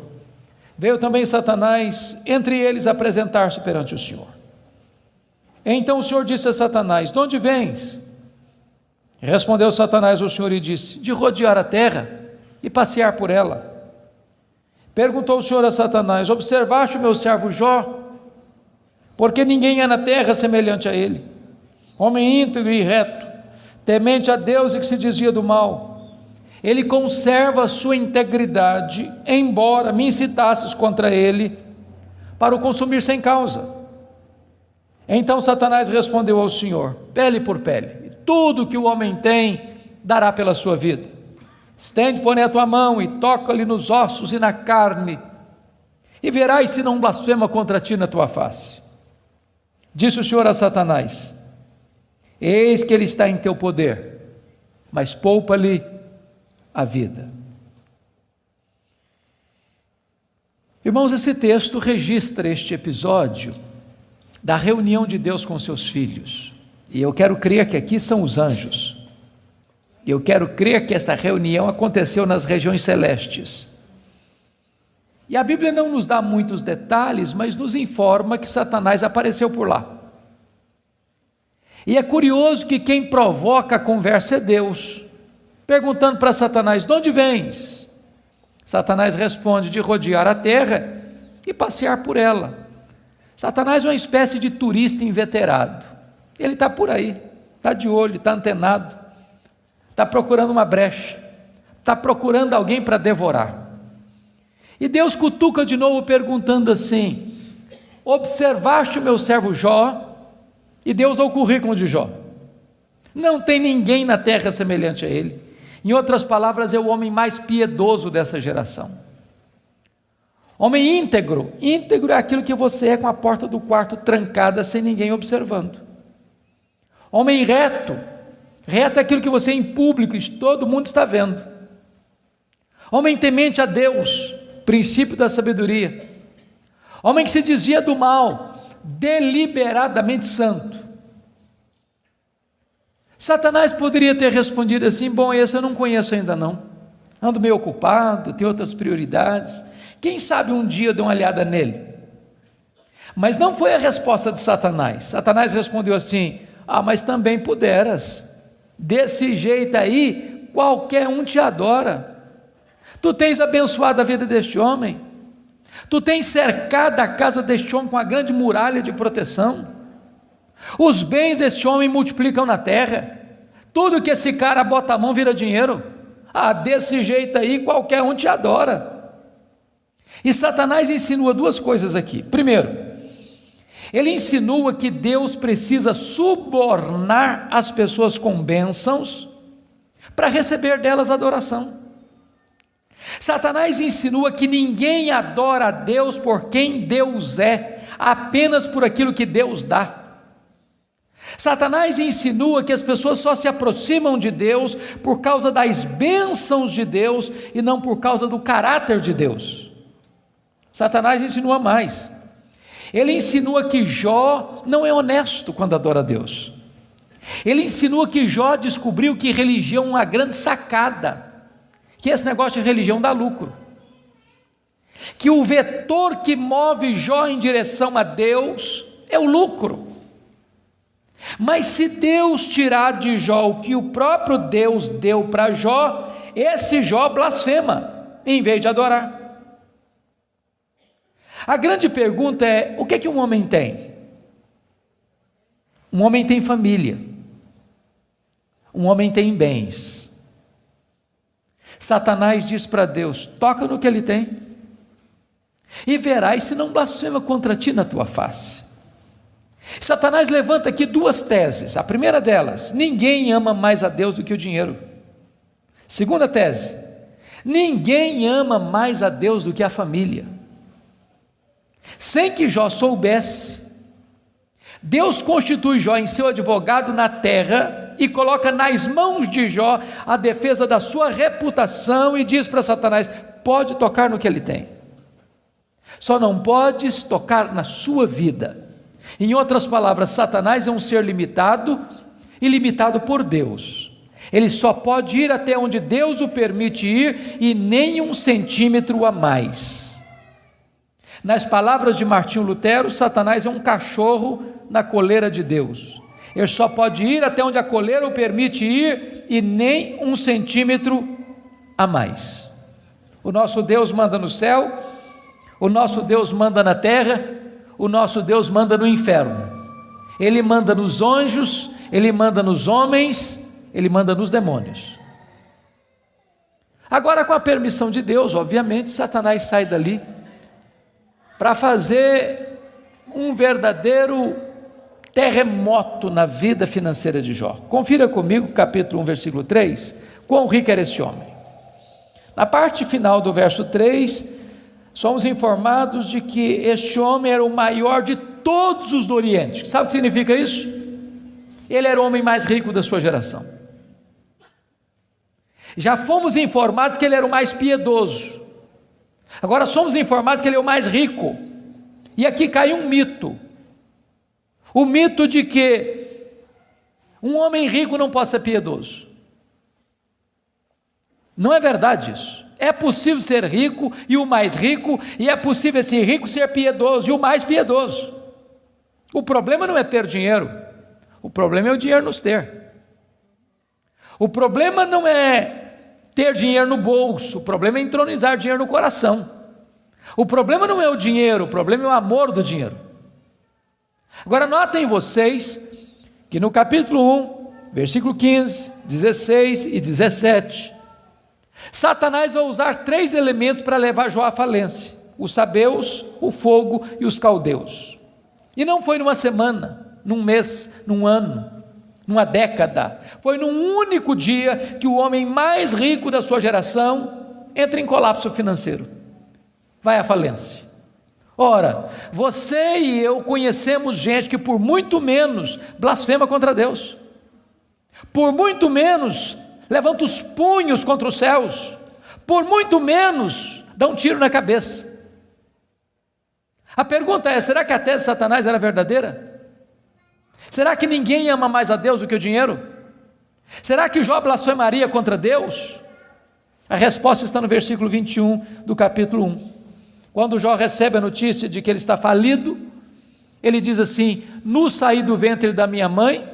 veio também Satanás entre eles apresentar-se perante o Senhor. Então o Senhor disse a Satanás: de onde vens? Respondeu Satanás ao Senhor e disse: de rodear a terra e passear por ela. Perguntou o Senhor a Satanás: observaste o meu servo Jó? Porque ninguém é na terra semelhante a ele, homem íntegro e reto, temente a Deus e que se desvia do mal. Ele conserva a sua integridade, embora me incitasses contra ele para o consumir sem causa. Então Satanás respondeu ao Senhor: pele por pele, tudo que o homem tem dará pela sua vida. Estende, porém, a tua mão e toca-lhe nos ossos e na carne, e verás se não blasfema contra ti na tua face. Disse o Senhor a Satanás: eis que ele está em teu poder, mas poupa-lhe a vida. Irmãos, esse texto registra este episódio da reunião de Deus com seus filhos. E eu quero crer que aqui são os anjos. Eu quero crer que esta reunião aconteceu nas regiões celestes. E a Bíblia não nos dá muitos detalhes, mas nos informa que Satanás apareceu por lá. E é curioso que quem provoca a conversa é Deus, perguntando para Satanás: de onde vens? Satanás responde: de rodear a terra e passear por ela. Satanás é uma espécie de turista inveterado. Ele está por aí, está de olho, está antenado, está procurando uma brecha, está procurando alguém para devorar. E Deus cutuca de novo perguntando assim: observaste o meu servo Jó? E Deus dá o currículo de Jó. Não tem ninguém na terra semelhante a ele. Em outras palavras, é o homem mais piedoso dessa geração. Homem íntegro. Íntegro é aquilo que você é com a porta do quarto trancada, sem ninguém observando. Homem reto. Reto é aquilo que você é em público, e todo mundo está vendo. Homem temente a Deus, princípio da sabedoria. Homem que se desvia do mal, deliberadamente santo. Satanás poderia ter respondido assim: bom, esse eu não conheço ainda não, ando meio ocupado, tenho outras prioridades, quem sabe um dia eu dou uma olhada nele. Mas não foi a resposta de Satanás. Satanás respondeu assim: mas também puderas, desse jeito aí, qualquer um te adora, tu tens abençoado a vida deste homem, tu tens cercado a casa deste homem com a grande muralha de proteção, os bens deste homem multiplicam na terra, tudo que esse cara bota a mão vira dinheiro, desse jeito aí qualquer um te adora. E Satanás insinua duas coisas aqui. Primeiro, ele insinua que Deus precisa subornar as pessoas com bênçãos para receber delas adoração. Satanás insinua que ninguém adora a Deus por quem Deus é, apenas por aquilo que Deus dá. Satanás insinua que as pessoas só se aproximam de Deus por causa das bênçãos de Deus e não por causa do caráter de Deus. Satanás insinua mais. Ele insinua que Jó não é honesto quando adora a Deus. Ele insinua que Jó descobriu que religião é uma grande sacada, que esse negócio de religião dá lucro, que o vetor que move Jó em direção a Deus é o lucro. Mas se Deus tirar de Jó o que o próprio Deus deu para Jó, esse Jó blasfema, em vez de adorar. A grande pergunta é: o que um homem tem? Um homem tem família, um homem tem bens. Satanás diz para Deus: toca no que ele tem, e verás se não blasfema contra ti na tua face. Satanás levanta aqui duas teses. A primeira delas: ninguém ama mais a Deus do que o dinheiro. Segunda tese: ninguém ama mais a Deus do que a família. Sem que Jó soubesse, Deus constitui Jó em seu advogado na terra e coloca nas mãos de Jó a defesa da sua reputação e diz para Satanás: pode tocar no que ele tem, só não podes tocar na sua vida. Em outras palavras, Satanás é um ser limitado e limitado por Deus. Ele só pode ir até onde Deus o permite ir e nem 1 centímetro a mais. Nas palavras de Martinho Lutero, Satanás é um cachorro na coleira de Deus. Ele só pode ir até onde a coleira o permite ir e nem 1 centímetro a mais. O nosso Deus manda no céu, o nosso Deus manda na terra, o nosso Deus manda no inferno. Ele manda nos anjos, ele manda nos homens, ele manda nos demônios. Agora, com a permissão de Deus, obviamente, Satanás sai dali para fazer um verdadeiro terremoto na vida financeira de Jó. Confira comigo, capítulo 1, versículo 3, quão rico era esse homem. Na parte final do verso 3, somos informados de que este homem era o maior de todos os do Oriente. Sabe o que significa isso? Ele era o homem mais rico da sua geração. Já fomos informados que ele era o mais piedoso. Agora somos informados que ele é o mais rico. E aqui cai um mito. O mito de que um homem rico não pode ser piedoso. Não é verdade isso. É possível ser rico e o mais rico, e é possível esse rico ser piedoso e o mais piedoso. O problema não é ter dinheiro, o problema é o dinheiro nos ter. O problema não é ter dinheiro no bolso, o problema é entronizar dinheiro no coração. O problema não é o dinheiro, o problema é o amor do dinheiro. Agora notem vocês que no capítulo 1, versículo 15, 16 e 17, Satanás vai usar 3 elementos para levar Jó à falência: os sabeus, o fogo e os caldeus. E não foi numa semana, num mês, num ano. numa década. Foi num único dia que o homem mais rico da sua geração entra em colapso financeiro, vai à falência. Ora, você e eu conhecemos gente que por muito menos blasfema contra Deus, por muito menos levanta os punhos contra os céus, por muito menos dá um tiro na cabeça. A pergunta é: será que a tese de Satanás era verdadeira? Será que ninguém ama mais a Deus do que o dinheiro? Será que Jó blasfemaria contra Deus? A resposta está no versículo 21 do capítulo 1. Quando Jó recebe a notícia de que ele está falido, ele diz assim: nu saí do ventre da minha mãe,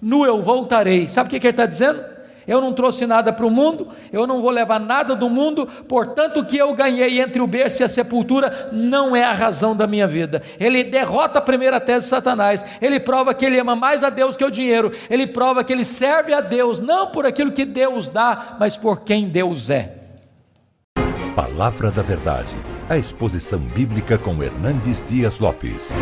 nu eu voltarei. Sabe o que ele está dizendo? Eu não trouxe nada para o mundo, eu não vou levar nada do mundo, portanto o que eu ganhei entre o berço e a sepultura não é a razão da minha vida. Ele derrota a primeira tese de Satanás, ele prova que ele ama mais a Deus que o dinheiro, ele prova que ele serve a Deus, não por aquilo que Deus dá, mas por quem Deus é. Palavra da Verdade, a exposição bíblica com Hernandes Dias Lopes.